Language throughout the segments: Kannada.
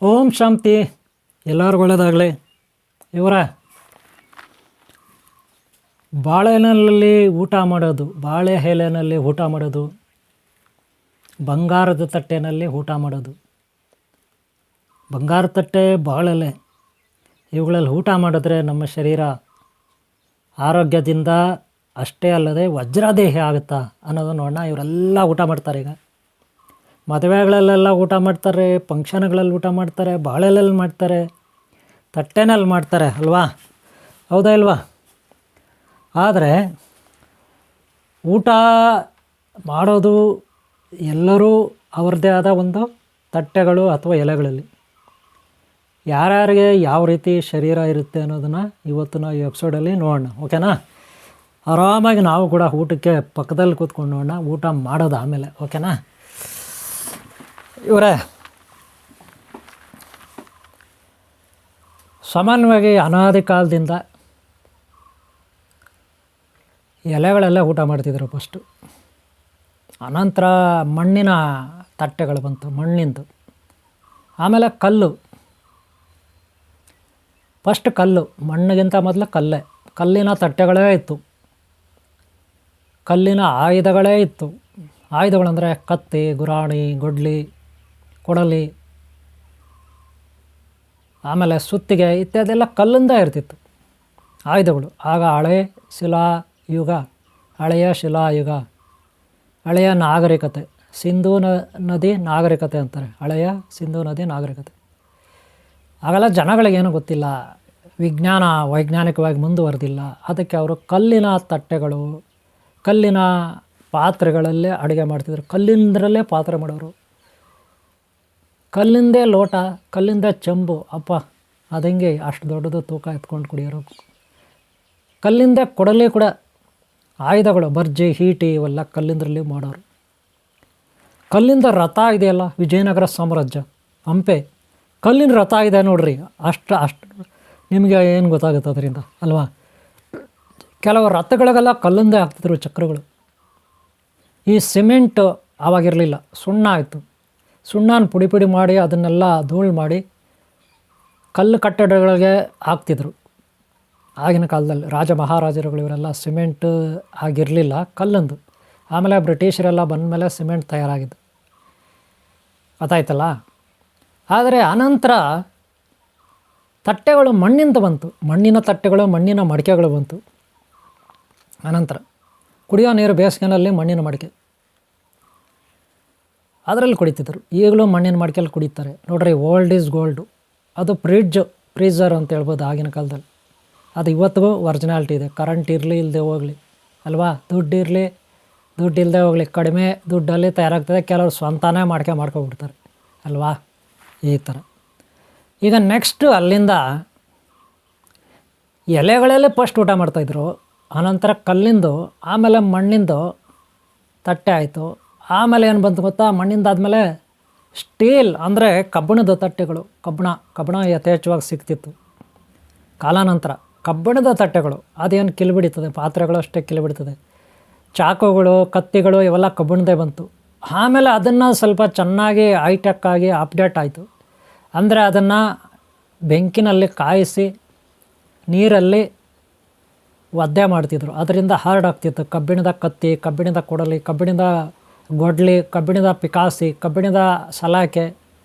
ಓಂ ಶಾಂತಿ. ಎಲ್ಲರಿಗೂ ಒಳ್ಳೆಯದಾಗಲಿ. ಇವರ ಬಾಳೆನಲ್ಲಿ ಊಟ ಮಾಡೋದು, ಬಾಳೆ ಎಲೆಯಲ್ಲಿ ಊಟ ಮಾಡೋದು, ಬಂಗಾರದ ತಟ್ಟೆನಲ್ಲಿ ಊಟ ಮಾಡೋದು, ಬಂಗಾರದ ತಟ್ಟೆ ಬಾಳೆಲೆ ಇವುಗಳಲ್ಲಿ ಊಟ ಮಾಡಿದ್ರೆ ನಮ್ಮ ಶರೀರ ಆರೋಗ್ಯದಿಂದ ಅಷ್ಟೇ ಅಲ್ಲದೆ ವಜ್ರದೇಹಿ ಆಗುತ್ತಾ ಅನ್ನೋದು ನೋಡೋಣ. ಇವರೆಲ್ಲ ಊಟ ಮಾಡ್ತಾರೆ. ಈಗ ಮದುವೆಗಳಲ್ಲೆಲ್ಲ ಊಟ ಮಾಡ್ತಾರೆ, ಫಂಕ್ಷನ್ಗಳಲ್ಲಿ ಊಟ ಮಾಡ್ತಾರೆ, ಬಾಳೆಲೆಲ್ಲಿ ಮಾಡ್ತಾರೆ, ತಟ್ಟೆನಲ್ಲಿ ಮಾಡ್ತಾರೆ ಅಲ್ವಾ? ಹೌದಾ ಇಲ್ವಾ? ಆದರೆ ಊಟ ಮಾಡೋದು ಎಲ್ಲರೂ ಅವ್ರದ್ದೇ ಆದ ಒಂದು ತಟ್ಟೆಗಳು ಅಥವಾ ಎಲೆಗಳಲ್ಲಿ ಯಾರ್ಯಾರಿಗೆ ಯಾವ ರೀತಿ ಶರೀರ ಇರುತ್ತೆ ಅನ್ನೋದನ್ನು ಇವತ್ತು ನಾವು ಈ ಎಪಿಸೋಡಲ್ಲಿ ನೋಡೋಣ. ಓಕೆನಾ? ಆರಾಮಾಗಿ ನಾವು ಕೂಡ ಊಟಕ್ಕೆ ಪಕ್ಕದಲ್ಲಿ ಕೂತ್ಕೊಂಡು ನೋಡೋಣ, ಊಟ ಮಾಡೋದು ಆಮೇಲೆ. ಓಕೆನಾ? ಇವರೇ ಸಾಮಾನ್ಯವಾಗಿ ಅನಾದಿ ಕಾಲದಿಂದ ಎಲೆಗಳಲ್ಲೇ ಊಟ ಮಾಡ್ತಿದ್ರು ಫಸ್ಟು. ಅನಂತರ ಮಣ್ಣಿನ ತಟ್ಟೆಗಳು ಬಂತು, ಮಣ್ಣಿಂದು. ಆಮೇಲೆ ಕಲ್ಲು, ಫಸ್ಟ್ ಕಲ್ಲು, ಮಣ್ಣಿಗಿಂತ ಮೊದಲು ಕಲ್ಲೇ, ಕಲ್ಲಿನ ತಟ್ಟೆಗಳೇ ಇತ್ತು, ಕಲ್ಲಿನ ಆಯುಧಗಳೇ ಇತ್ತು. ಆಯುಧಗಳಂದರೆ ಕತ್ತಿ, ಗುರಾಣಿ, ಗೊಡ್ಲಿ, ಕೊಡಲಿ, ಆಮೇಲೆ ಸುತ್ತಿಗೆ ಇತ್ಯಾದಿ ಎಲ್ಲ ಕಲ್ಲಿಂದ ಇರ್ತಿತ್ತು ಆಯುಧಗಳು. ಆಗ ಹಳೆಯ ಶಿಲಾಯುಗ, ಹಳೆಯ ನಾಗರಿಕತೆ, ಸಿಂಧೂ ನದಿ ನಾಗರಿಕತೆ ಅಂತಾರೆ, ಹಳೆಯ ಸಿಂಧೂ ನದಿ ನಾಗರಿಕತೆ. ಆಗೆಲ್ಲ ಜನಗಳಿಗೇನು ಗೊತ್ತಿಲ್ಲ, ವೈಜ್ಞಾನಿಕವಾಗಿ ಮುಂದುವರೆದಿಲ್ಲ. ಅದಕ್ಕೆ ಅವರು ಕಲ್ಲಿನ ತಟ್ಟೆಗಳು, ಕಲ್ಲಿನ ಪಾತ್ರೆಗಳಲ್ಲೇ ಅಡುಗೆ ಮಾಡ್ತಿದ್ರು, ಕಲ್ಲಿಂದರಲ್ಲೇ ಪಾತ್ರೆ ಮಾಡೋರು, ಕಲ್ಲಿಂದೇ ಲೋಟ, ಕಲ್ಲಿಂದ ಚೆಂಬು. ಅಪ್ಪ ಅದಂಗೆ ಅಷ್ಟು ದೊಡ್ಡದು ತೂಕ ಎತ್ಕೊಂಡು ಕುಡಿಯೋರು. ಕಲ್ಲಿಂದ ಕೊಡಲಿ ಕೂಡ ಆಯುಧಗಳು, ಬರ್ಜಿ, ಹೀಟಿ ಇವೆಲ್ಲ ಕಲ್ಲಿಂದರಲ್ಲಿ ಮಾಡೋರು. ಕಲ್ಲಿಂದ ರಥ ಇದೆಯಲ್ಲ, ವಿಜಯನಗರ ಸಾಮ್ರಾಜ್ಯ, ಹಂಪೆ, ಕಲ್ಲಿನ ರಥ ಇದೆ ನೋಡ್ರಿ. ಅಷ್ಟು ನಿಮಗೆ ಏನು ಗೊತ್ತಾಗುತ್ತೆ ಅದರಿಂದ ಅಲ್ವಾ? ಕೆಲವು ರಥಗಳಿಗೆಲ್ಲ ಕಲ್ಲಿಂದೇ ಹಾಕ್ತಿದ್ರು ಚಕ್ರಗಳು. ಈ ಸಿಮೆಂಟ್ ಆವಾಗಿರಲಿಲ್ಲ, ಸುಣ್ಣ ಆಯಿತು. ಸುಣ್ಣನ ಪುಡಿ ಮಾಡಿ ಅದನ್ನೆಲ್ಲ ಧೂಳು ಮಾಡಿ ಕಲ್ಲು ಕಟ್ಟಡಗಳಿಗೆ ಹಾಕ್ತಿದ್ರು ಆಗಿನ ಕಾಲದಲ್ಲಿ. ರಾಜ ಮಹಾರಾಜರುಗಳು ಇವರೆಲ್ಲ ಸಿಮೆಂಟ್ ಆಗಿರಲಿಲ್ಲ, ಕಲ್ಲಂದು. ಆಮೇಲೆ ಬ್ರಿಟಿಷರೆಲ್ಲ ಬಂದ ಮೇಲೆ ಸಿಮೆಂಟ್ ತಯಾರಾಗಿದ್ದು, ಗೊತ್ತಾಯ್ತಲ್ಲ. ಆದರೆ ಅನಂತರ ತಟ್ಟೆಗಳು ಮಣ್ಣಿಂದ ಬಂತು, ಮಣ್ಣಿನ ತಟ್ಟೆಗಳು, ಮಣ್ಣಿನ ಮಡಿಕೆಗಳು ಬಂತು. ಅನಂತರ ಕುಡಿಯೋ ನೀರು ಬೇಸಿಗೆನಲ್ಲಿ ಮಣ್ಣಿನ ಮಡಿಕೆ, ಅದರಲ್ಲಿ ಕುಡಿತಿದ್ರು. ಈಗಲೂ ಮಣ್ಣಿನ ಮಡಿಕೆಯಲ್ಲಿ ಕುಡಿತಾರೆ ನೋಡ್ರಿ. Old is gold. ಅದು ಫ್ರೀಜರ್ ಅಂತ ಹೇಳ್ಬೋದು ಆಗಿನ ಕಾಲದಲ್ಲಿ. ಅದು ಇವತ್ತಿಗೂ ಒರಿಜಿನಾಲಿಟಿ ಇದೆ. ಕರೆಂಟ್ ಇರಲಿ ಇಲ್ಲದೆ ಹೋಗಲಿ ಅಲ್ವಾ, ದುಡ್ಡು ಇರಲಿ ದುಡ್ಡು ಇಲ್ಲದೆ ಹೋಗಲಿ, ಕಡಿಮೆ ದುಡ್ಡಲ್ಲಿ ತಯಾರಾಗ್ತದೆ. ಕೆಲವರು ಸ್ವಂತನೇ ಮಾಡ್ಕೊಬಿಡ್ತಾರೆ ಅಲ್ವಾ, ಈ ಥರ. ಈಗ ನೆಕ್ಸ್ಟು ಅಲ್ಲಿಂದ ಎಲೆಗಳಲ್ಲೇ ಫಸ್ಟ್ ಊಟ ಮಾಡ್ತಾಯಿದ್ರು, ಆನಂತರ ಕಲ್ಲಿಂದು, ಆಮೇಲೆ ಮಣ್ಣಿಂದು ತಟ್ಟೆ ಆಯಿತು. ಆಮೇಲೆ ಏನು ಬಂತು ಗೊತ್ತಾ? ಮಣ್ಣಿಂದಾದಮೇಲೆ ಸ್ಟೀಲ್ ಅಂದರೆ ಕಬ್ಬಿಣದ ತಟ್ಟೆಗಳು. ಕಬ್ಬಣ ಯಥೇಚ್ಛವಾಗಿ ಸಿಗ್ತಿತ್ತು. ಕಾಲಾನಂತರ ಕಬ್ಬಿಣದ ತಟ್ಟೆಗಳು ಅದೇನು ಕಿಲ್ಬಿಡಿತದೆ, ಪಾತ್ರೆಗಳು ಅಷ್ಟೇ ಕಿಲ್ಬಿಡ್ತದೆ. ಚಾಕುಗಳು, ಕತ್ತಿಗಳು ಇವೆಲ್ಲ ಕಬ್ಬಿಣದೇ ಬಂತು. ಆಮೇಲೆ ಅದನ್ನು ಸ್ವಲ್ಪ ಚೆನ್ನಾಗಿ ಹೈಟೆಕ್ ಆಗಿ ಅಪ್ಡೇಟ್ ಆಯಿತು. ಅಂದರೆ ಅದನ್ನು ಬೆಂಕಿನಲ್ಲಿ ಕಾಯಿಸಿ ನೀರಲ್ಲಿ ಒದ್ದೆ ಮಾಡ್ತಿದ್ರು, ಅದರಿಂದ ಹಾರ್ಡ್ ಆಗ್ತಿತ್ತು. ಕಬ್ಬಿಣದ ಕತ್ತಿ, ಕಬ್ಬಿಣದ ಕೊಡಲಿ, ಕಬ್ಬಿಣದ ಗೊಡ್ಲಿ, ಕಬ್ಬಿಣದ ಪಿಕಾಸಿ, ಕಬ್ಬಿಣದ ಸಲಾಕೆ,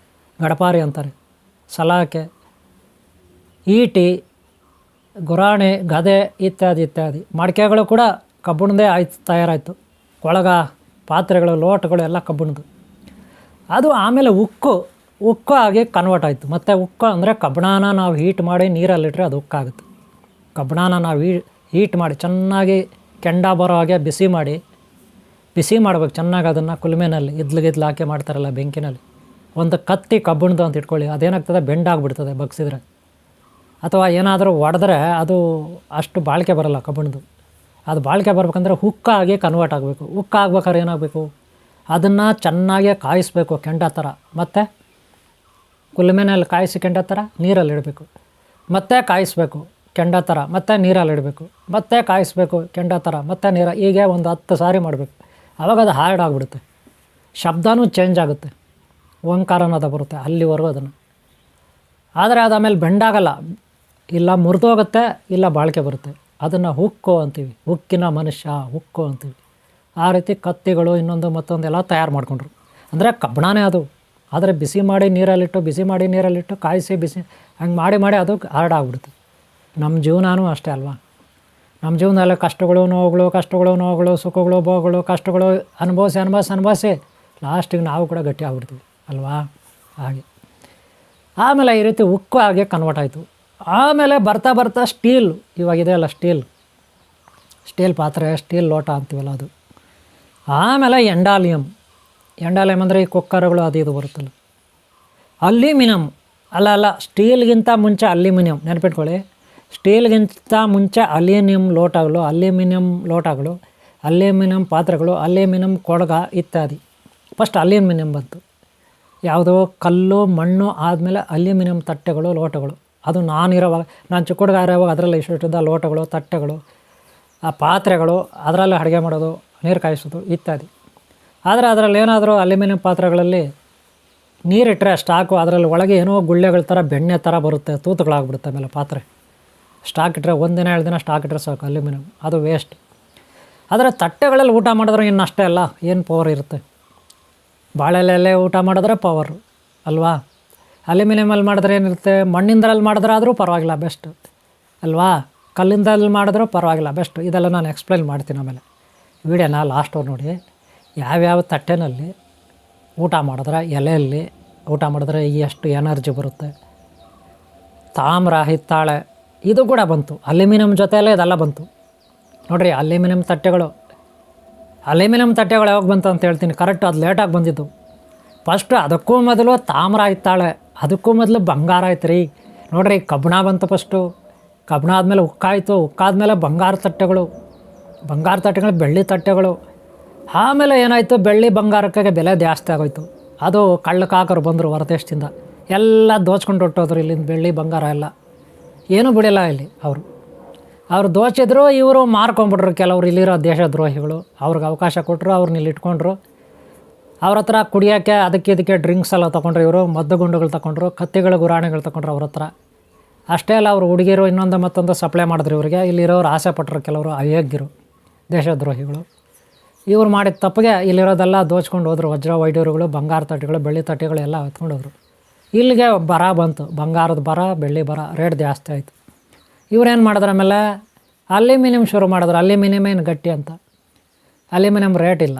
ಗಡಪಾರಿ ಅಂತಾರೆ, ಸಲಾಕೆ, ಈಟಿ, ಗುರಾಣಿ, ಗದೆ ಇತ್ಯಾದಿ ಇತ್ಯಾದಿ. ಮಡಿಕೆಗಳು ಕೂಡ ಕಬ್ಬಿಣದೇ ತಯಾರಾಯಿತು. ಕೊಳಗ, ಪಾತ್ರೆಗಳು, ಲೋಟಗಳು ಎಲ್ಲ ಕಬ್ಬಿಣದು. ಅದು ಆಮೇಲೆ ಉಕ್ಕು ಆಗಿ ಕನ್ವರ್ಟ್ ಆಯಿತು. ಮತ್ತು ಉಕ್ಕು ಅಂದರೆ ಕಬ್ಬಿಣನ ನಾವು ಹೀಟ್ ಮಾಡಿ ನೀರಲ್ಲಿಟ್ಟರೆ ಅದು ಉಕ್ಕಾಗುತ್ತೆ. ಕಬ್ಬಿಣನ ನಾವು ಹೀಟ್ ಮಾಡಿ ಚೆನ್ನಾಗಿ ಕೆಂಡ ಬರೋ ಹಾಗೆ ಬಿಸಿ ಮಾಡಬೇಕು ಚೆನ್ನಾಗಿ. ಅದನ್ನು ಕುಲುಮೆನಲ್ಲಿ ಇದ್ಲು ಹಾಕಿ ಮಾಡ್ತಾರಲ್ಲ ಬೆಂಕಿನಲ್ಲಿ. ಒಂದು ಕತ್ತಿ ಕಬ್ಬಿಣದು ಅಂತ ಇಟ್ಕೊಳ್ಳಿ, ಅದೇನಾಗ್ತದೆ, ಬೆಂಡಾಗ್ಬಿಡ್ತದೆ ಬಗ್ಸಿದ್ರೆ. ಅಥವಾ ಏನಾದರೂ ಒಡೆದ್ರೆ ಅದು ಅಷ್ಟು ಬಾಳಿಕೆ ಬರೋಲ್ಲ ಕಬ್ಬಿಣದು. ಅದು ಬಾಳಿಕೆ ಬರ್ಬೇಕಂದ್ರೆ ಹುಕ್ಕಾಗಿ ಕನ್ವರ್ಟ್ ಆಗಬೇಕು. ಹುಕ್ಕಾಗ್ಬೇಕಾದ್ರೆ ಏನಾಗಬೇಕು, ಅದನ್ನು ಚೆನ್ನಾಗೇ ಕಾಯಿಸ್ಬೇಕು ಕೆಂಡ ಥರ. ಮತ್ತು ಕುಲುಮೆನಲ್ಲಿ ಕಾಯಿಸಿ ಕೆಂಡ ಥರ ನೀರಲ್ಲಿ ಇಡಬೇಕು, ಮತ್ತೆ ಕಾಯಿಸ್ಬೇಕು ಕೆಂಡ ಥರ, ಮತ್ತು ನೀರಲ್ಲಿ ಇಡಬೇಕು, ಮತ್ತೆ ಕಾಯಿಸ್ಬೇಕು ಕೆಂಡ ಥರ, ಮತ್ತು ಹೀಗೆ ಒಂದು 10 ಸಾರಿ ಮಾಡಬೇಕು. ಆವಾಗ ಅದು ಹಾರ್ಡ್ ಆಗಿಬಿಡುತ್ತೆ, ಶಬ್ದನೂ ಚೇಂಜ್ ಆಗುತ್ತೆ, ಓಂಕಾರ ಅನ್ನೋದು ಬರುತ್ತೆ ಅಲ್ಲಿವರೆಗೂ ಅದನ್ನು. ಆದರೆ ಅದು ಆಮೇಲೆ ಬೆಂಡಾಗಲ್ಲ, ಇಲ್ಲ ಮುರಿದೋಗುತ್ತೆ, ಇಲ್ಲ ಬಾಳಿಕೆ ಬರುತ್ತೆ. ಅದನ್ನು ಹುಕ್ಕು ಅಂತೀವಿ, ಹುಕ್ಕಿನ ಮನುಷ್ಯ, ಹುಕ್ಕು ಅಂತೀವಿ. ಆ ರೀತಿ ಕತ್ತಿಗಳು ಇನ್ನೊಂದು ಮತ್ತೊಂದೆಲ್ಲ ತಯಾರು ಮಾಡಿಕೊಂಡ್ರು. ಅಂದರೆ ಕಬ್ಬಣನೇ ಅದು, ಆದರೆ ಬಿಸಿ ಮಾಡಿ ನೀರಲ್ಲಿಟ್ಟು ಕಾಯಿಸಿ ಬಿಸಿ ಹಂಗೆ ಮಾಡಿ ಅದು ಹರಡಾಗ್ಬಿಡುತ್ತೆ. ನಮ್ಮ ಜೀವನವೂ ಅಷ್ಟೇ ಅಲ್ವಾ. ನಮ್ಮ ಜೀವನದಲ್ಲಿ ಕಷ್ಟಗಳು ನೋವುಗಳು, ಸುಖಗಳು ಭೋಗಗಳು, ಕಷ್ಟಗಳು ಅನುಭವಿಸಿ ಲಾಸ್ಟಿಗೆ ನಾವು ಕೂಡ ಗಟ್ಟಿ ಆಗ್ಬಿಡ್ತೀವಿ ಅಲ್ವಾ. ಹಾಗೆ ಆಮೇಲೆ ಈ ರೀತಿ ಉಕ್ಕು ಹಾಗೆ ಕನ್ವರ್ಟ್ ಆಯಿತು. ಆಮೇಲೆ ಬರ್ತಾ ಸ್ಟೀಲ್ ಇವಾಗಿದೆ ಅಲ್ಲ, ಸ್ಟೀಲ್ ಪಾತ್ರೆ, ಸ್ಟೀಲ್ ಲೋಟ ಅಂತೀವಲ್ಲ ಅದು. ಆಮೇಲೆ ಎಂಡಾಲಿಯಮ್ ಅಂದರೆ ಈ ಕುಕ್ಕರ್ಗಳು ಅದು ಇದು ಬರುತ್ತಲ್ಲ. ಅಲ್ಯೂಮಿನಿಯಂ ಅಲ್ಲ, ಸ್ಟೀಲ್ಗಿಂತ ಮುಂಚೆ ಅಲ್ಯೂಮಿನಿಯಂ ನೆನಪಿಟ್ಕೊಳ್ಳಿ. ಸ್ಟೀಲ್ಗಿಂತ ಮುಂಚೆ ಅಲ್ಯೂಮಿನಿಯಂ ಲೋಟಗಳು, ಅಲ್ಯೂಮಿನಿಯಂ ಪಾತ್ರೆಗಳು, ಅಲ್ಯೂಮಿನಿಯಂ ಕೊಡಗ ಇತ್ಯಾದಿ. ಫಸ್ಟ್ ಅಲ್ಯೂಮಿನಿಯಂ ಬಂತು. ಯಾವುದೋ ಕಲ್ಲು ಮಣ್ಣು ಆದಮೇಲೆ ಅಲ್ಯೂಮಿನಿಯಂ ತಟ್ಟೆಗಳು, ಲೋಟಗಳು. ಅದು ನಾನು ಚಿಕ್ಕ ಹುಡುಗ ಇರೋವಾಗ ಅದರಲ್ಲಿ ಇಷ್ಟಿದ್ದ ಲೋಟಗಳು, ತಟ್ಟೆಗಳು, ಆ ಪಾತ್ರೆಗಳು, ಅದರಲ್ಲೇ ಅಡುಗೆ ಮಾಡೋದು, ನೀರು ಕಾಯಿಸೋದು ಇತ್ಯಾದಿ. ಆದರೆ ಅದರಲ್ಲಿ ಏನಾದರೂ ಅಲ್ಯೂಮಿನಿಯಂ ಪಾತ್ರೆಗಳಲ್ಲಿ ನೀರಿಟ್ಟರೆ ಸ್ಟಾಕು ಅದರಲ್ಲಿ ಒಳಗೆ ಏನೋ ಗುಳ್ಳೆಗಳ ಥರ ಬೆಣ್ಣೆ ಥರ ಬರುತ್ತೆ, ತೂತುಗಳಾಗ್ಬಿಡುತ್ತೆ. ಆಮೇಲೆ ಪಾತ್ರೆ ಸ್ಟಾಕ್ ಇಟ್ಟರೆ 1 ದಿನ 2 ದಿನ ಸ್ಟಾಕ್ ಇಟ್ಟರೆ ಸಾಕು ಅಲ್ಯೂಮಿನಿಯಂ, ಅದು ವೇಸ್ಟ್. ಆದರೆ ತಟ್ಟೆಗಳಲ್ಲಿ ಊಟ ಮಾಡಿದ್ರೆ ಇನ್ನು ಅಷ್ಟೇ ಅಲ್ಲ, ಏನು ಪವರ್ ಇರುತ್ತೆ. ಬಾಳೆಲೆಲ್ಲೇ ಊಟ ಮಾಡಿದ್ರೆ ಪವರು ಅಲ್ವಾ. ಅಲ್ಯೂಮಿನಿಯಮಲ್ಲಿ ಮಾಡಿದ್ರೆ ಏನಿರುತ್ತೆ, ಮಣ್ಣಿಂದರಲ್ಲಿ ಮಾಡಿದ್ರೆ ಆದರೂ ಪರವಾಗಿಲ್ಲ, ಬೆಸ್ಟ್ ಅಲ್ವಾ. ಕಲ್ಲಿಂದಲ್ಲಿ ಮಾಡಿದ್ರೂ ಪರವಾಗಿಲ್ಲ, ಬೆಸ್ಟ್. ಇದೆಲ್ಲ ನಾನು ಎಕ್ಸ್ಪ್ಲೈನ್ ಮಾಡ್ತೀನಿ ಆಮೇಲೆ ವಿಡಿಯೋನ ಲಾಸ್ಟವ್ರು ನೋಡಿ. ಯಾವ್ಯಾವ ತಟ್ಟೆನಲ್ಲಿ ಊಟ ಮಾಡಿದ್ರೆ, ಎಲೆಯಲ್ಲಿ ಊಟ ಮಾಡಿದ್ರೆ ಎಷ್ಟು ಎನರ್ಜಿ ಬರುತ್ತೆ. ತಾಮ್ರ, ಹಿತ್ತಾಳೆ ಇದು ಕೂಡ ಬಂತು, ಅಲ್ಯೂಮಿನಿಯಂ ಜೊತೆಯಲ್ಲೇ ಇದೆಲ್ಲ ಬಂತು ನೋಡಿರಿ. ಅಲ್ಯೂಮಿನಿಯಂ ತಟ್ಟೆಗಳು ಯಾವಾಗ ಬಂತು ಅಂತ ಹೇಳ್ತೀನಿ. ಕರೆಕ್ಟ್ ಅದು ಲೇಟಾಗಿ ಬಂದಿದ್ದು. ಫಸ್ಟು ಅದಕ್ಕೂ ಮೊದಲು ತಾಮ್ರ ಹಿತ್ತಾಳೆ, ಅದಕ್ಕೂ ಮೊದಲು ಬಂಗಾರ ಆಯ್ತು ರೀ ನೋಡಿರಿ. ಕಬ್ಬಣ ಬಂತು ಫಸ್ಟು, ಕಬ್ಬಣ ಆದಮೇಲೆ ಉಕ್ಕಾಯಿತು, ಉಕ್ಕಾದ್ಮೇಲೆ ಬಂಗಾರ ತಟ್ಟೆಗಳು, ಬೆಳ್ಳಿ ತಟ್ಟೆಗಳು. ಆಮೇಲೆ ಏನಾಯಿತು, ಬೆಳ್ಳಿ ಬಂಗಾರಕ್ಕೆ ಬೆಲೆ ಜಾಸ್ತಿ ಆಗೋಯ್ತು. ಅದು ಕಳ್ಳಕಾಕರು ಬಂದರು ಹೊರದೇಶದಿಂದ, ಎಲ್ಲ ದೋಚ್ಕೊಂಡು ಹೊಟ್ಟೋದ್ರು ಇಲ್ಲಿಂದ ಬೆಳ್ಳಿ ಬಂಗಾರ ಎಲ್ಲ, ಏನೂ ಬಿಡಿಲ್ಲ ಇಲ್ಲಿ. ಅವರು ದೋಚಿದ್ರು, ಇವರು ಮಾರ್ಕೊಂಬಿಟ್ರು. ಕೆಲವರು ಇಲ್ಲಿರೋ ದೇಶದ್ರೋಹಿಗಳು ಅವ್ರಿಗೆ ಅವಕಾಶ ಕೊಟ್ಟರು, ಅವ್ರನ್ನ ಇಲ್ಲಿ ಇಟ್ಕೊಂಡ್ರು. ಅವ್ರ ಹತ್ರ ಕುಡಿಯೋಕ್ಕೆ ಅದಕ್ಕೆ ಡ್ರಿಂಕ್ಸ್ ಎಲ್ಲ ತೊಗೊಂಡ್ರು, ಇವರು ಮದ್ದುಗುಂಡುಗಳು ತೊಗೊಂಡ್ರು, ಕತ್ತಿಗಳು ಗುರಾಣಿಗಳು ತೊಗೊಂಡ್ರು ಅವ್ರ ಹತ್ರ. ಅಷ್ಟೇ ಅಲ್ಲ, ಅವರು ಹುಡುಗಿರು ಇನ್ನೊಂದು ಮತ್ತೊಂದು ಸಪ್ಲೈ ಮಾಡಿದ್ರು ಇವ್ರಿಗೆ. ಇಲ್ಲಿರೋರು ಆಸೆ ಪಟ್ಟರು, ಕೆಲವರು ಅಯೋಗ್ಯರು, ದೇಶದ್ರೋಹಿಗಳು. ಇವ್ರು ಮಾಡಿದ ತಪ್ಪಿಗೆ ಇಲ್ಲಿರೋದೆಲ್ಲ ದೋಚ್ಕೊಂಡು ಹೋದ್ರು. ವಜ್ರ ವೈಡೂರುಗಳು, ಬಂಗಾರ ತಟ್ಟೆಗಳು, ಬೆಳ್ಳಿ ತಟ್ಟೆಗಳು ಎಲ್ಲ ಎತ್ಕೊಂಡು ಹೋದ್ರು. ಇಲ್ಲಿಗೆ ಬರ ಬಂತು, ಬಂಗಾರದ ಬರ, ಬೆಳ್ಳಿ ಬರ, ರೇಟ್ ಜಾಸ್ತಿ ಆಯಿತು. ಇವ್ರೇನು ಮಾಡಿದ್ರೆ ಆಮೇಲೆ ಅಲ್ಯೂಮಿನಿಯಂ ಶುರು ಮಾಡಿದ್ರು. ಅಲ್ಯೂಮಿನಿಯಂ ಏನು ಗಟ್ಟಿ ಅಂತ, ಅಲ್ಯೂಮಿನಿಯಂ ರೇಟ್ ಇಲ್ಲ.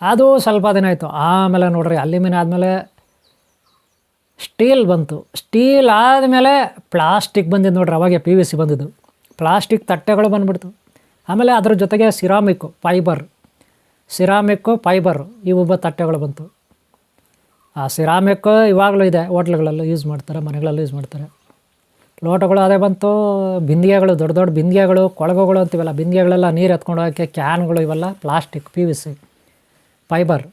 ಅದು ಸ್ವಲ್ಪ ದಿನ ಆಯಿತು. ಆಮೇಲೆ ನೋಡ್ರಿ, ಅಲ್ಯೂಮಿನಿಯಂ ಆದಮೇಲೆ ಸ್ಟೀಲ್ ಬಂತು. ಸ್ಟೀಲ್ ಆದಮೇಲೆ ಪ್ಲಾಸ್ಟಿಕ್ ಬಂದಿದ್ದು ನೋಡ್ರಿ. ಅವಾಗೆ PVC ಬಂದಿದ್ದು, ಪ್ಲಾಸ್ಟಿಕ್ ತಟ್ಟೆಗಳು ಬಂದುಬಿಡ್ತು. ಆಮೇಲೆ ಅದ್ರ ಜೊತೆಗೆ ಸಿರಾಮಿಕ್ಕು ಫೈಬರ್ ಇವು ತಟ್ಟೆಗಳು ಬಂತು. ಆ ಸಿರಾಮಿಕ್ಕು ಇವಾಗಲೂ ಇದೆ, ಹೋಟ್ಲುಗಳಲ್ಲೂ ಯೂಸ್ ಮಾಡ್ತಾರೆ, ಮನೆಗಳಲ್ಲೂ ಯೂಸ್ ಮಾಡ್ತಾರೆ. ಲೋಟಗಳು ಅದೇ ಬಂತು. ಬಿಂದಿಗೆಗಳು, ದೊಡ್ಡ ಬಿಂದಿಗೆಗಳು, ಕೊಳಗುಗಳು ಅಂತೀವಲ್ಲ, ಬಿಂದಿಗೆಗಳೆಲ್ಲ ನೀರು ಎತ್ಕೊಂಡು ಹೋಗೋಕ್ಕೆ ಕ್ಯಾನ್ಗಳು, ಇವೆಲ್ಲ ಪ್ಲಾಸ್ಟಿಕ್, PVC ಫೈಬರ್.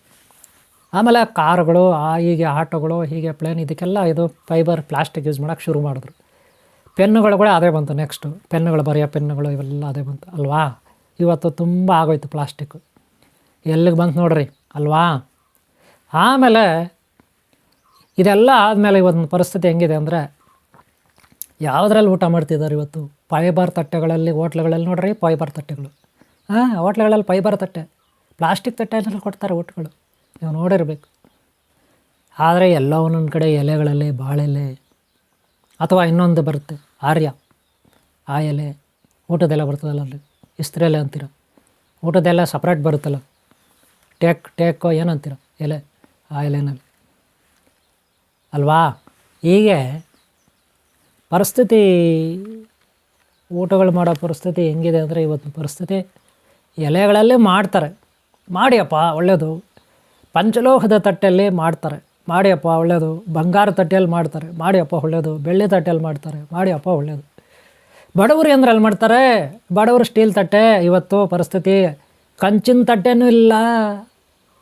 ಆಮೇಲೆ ಕಾರುಗಳು, ಹೀಗೆ ಆಟೋಗಳು, ಹೀಗೆ ಪ್ಲೇನ್, ಇದಕ್ಕೆಲ್ಲ ಇದು ಫೈಬರ್ ಪ್ಲಾಸ್ಟಿಕ್ ಯೂಸ್ ಮಾಡೋಕ್ಕೆ ಶುರು ಮಾಡಿದ್ರು. ಪೆನ್ನುಗಳು ಕೂಡ ಅದೇ ಬಂತು. ನೆಕ್ಸ್ಟು ಪೆನ್ನುಗಳು, ಬರೆಯೋ ಪೆನ್ನುಗಳು ಇವೆಲ್ಲ ಅದೇ ಬಂತು ಅಲ್ವಾ. ಇವತ್ತು ತುಂಬ ಆಗೋಯ್ತು ಪ್ಲಾಸ್ಟಿಕ್ಕು, ಎಲ್ಲಿಗೆ ಬಂತು ನೋಡ್ರಿ ಅಲ್ವಾ. ಆಮೇಲೆ ಇದೆಲ್ಲ ಆದಮೇಲೆ ಇವತ್ತಿನ ಪರಿಸ್ಥಿತಿ ಹೆಂಗಿದೆ ಅಂದರೆ, ಯಾವುದ್ರಲ್ಲಿ ಊಟ ಮಾಡ್ತಿದ್ದಾರೆ ಇವತ್ತು? ಫೈಬರ್ ತಟ್ಟೆಗಳಲ್ಲಿ, ಹೋಟ್ಲುಗಳಲ್ಲಿ ನೋಡ್ರಿ ಫೈಬರ್ ತಟ್ಟೆಗಳು. ಹೋಟ್ಲುಗಳಲ್ಲಿ ಫೈಬರ್ ತಟ್ಟೆ, ಪ್ಲಾಸ್ಟಿಕ್ ತಟ್ಟೆಯಲ್ಲಿ ಕೊಡ್ತಾರೆ ಊಟಗಳು, ನೀವು ನೋಡಿರಬೇಕು. ಆದರೆ ಎಲ್ಲ ಒಂದೊಂದು ಕಡೆ ಎಲೆಗಳಲ್ಲಿ, ಬಾಳೆಲೆ ಅಥವಾ ಇನ್ನೊಂದು ಬರುತ್ತೆ ಆರ್ಯ, ಆ ಎಲೆ ಊಟದೆಲ್ಲ ಬರ್ತದಲ್ಲ, ಅಲ್ಲಿ ಇಸ್ತ್ರಿ ಎಲೆ ಅಂತೀರ, ಊಟದೆಲ್ಲ ಸಪ್ರೇಟ್ ಬರುತ್ತಲ್ಲ, ಟೇಕೋ ಏನಂತೀರ ಎಲೆ, ಆ ಎಲೆನಲ್ಲಿ ಅಲ್ವಾ. ಹೀಗೆ ಪರಿಸ್ಥಿತಿ, ಊಟಗಳು ಮಾಡೋ ಪರಿಸ್ಥಿತಿ ಹೆಂಗಿದೆ ಅಂದರೆ, ಇವತ್ತಿನ ಪರಿಸ್ಥಿತಿ ಎಲೆಗಳಲ್ಲಿ ಮಾಡ್ತಾರೆ, ಮಾಡಿಯಪ್ಪ ಒಳ್ಳೆಯದು. ಪಂಚಲೋಹದ ತಟ್ಟೆಯಲ್ಲಿ ಮಾಡ್ತಾರೆ, ಮಾಡಿಯಪ್ಪ ಒಳ್ಳೆಯದು. ಬಂಗಾರ ತಟ್ಟೆಯಲ್ಲಿ ಮಾಡ್ತಾರೆ, ಮಾಡಿಯಪ್ಪ ಒಳ್ಳೆಯದು. ಬೆಳ್ಳಿ ತಟ್ಟೆಯಲ್ಲಿ ಮಾಡ್ತಾರೆ, ಮಾಡಿಯಪ್ಪ ಒಳ್ಳೆಯದು. ಬಡವರು ಎಂದ್ರಲ್ಲಿ ಮಾಡ್ತಾರೆ, ಬಡವರು ಸ್ಟೀಲ್ ತಟ್ಟೆ. ಇವತ್ತು ಪರಿಸ್ಥಿತಿ ಕಂಚಿನ ತಟ್ಟೆನೂ ಇಲ್ಲ,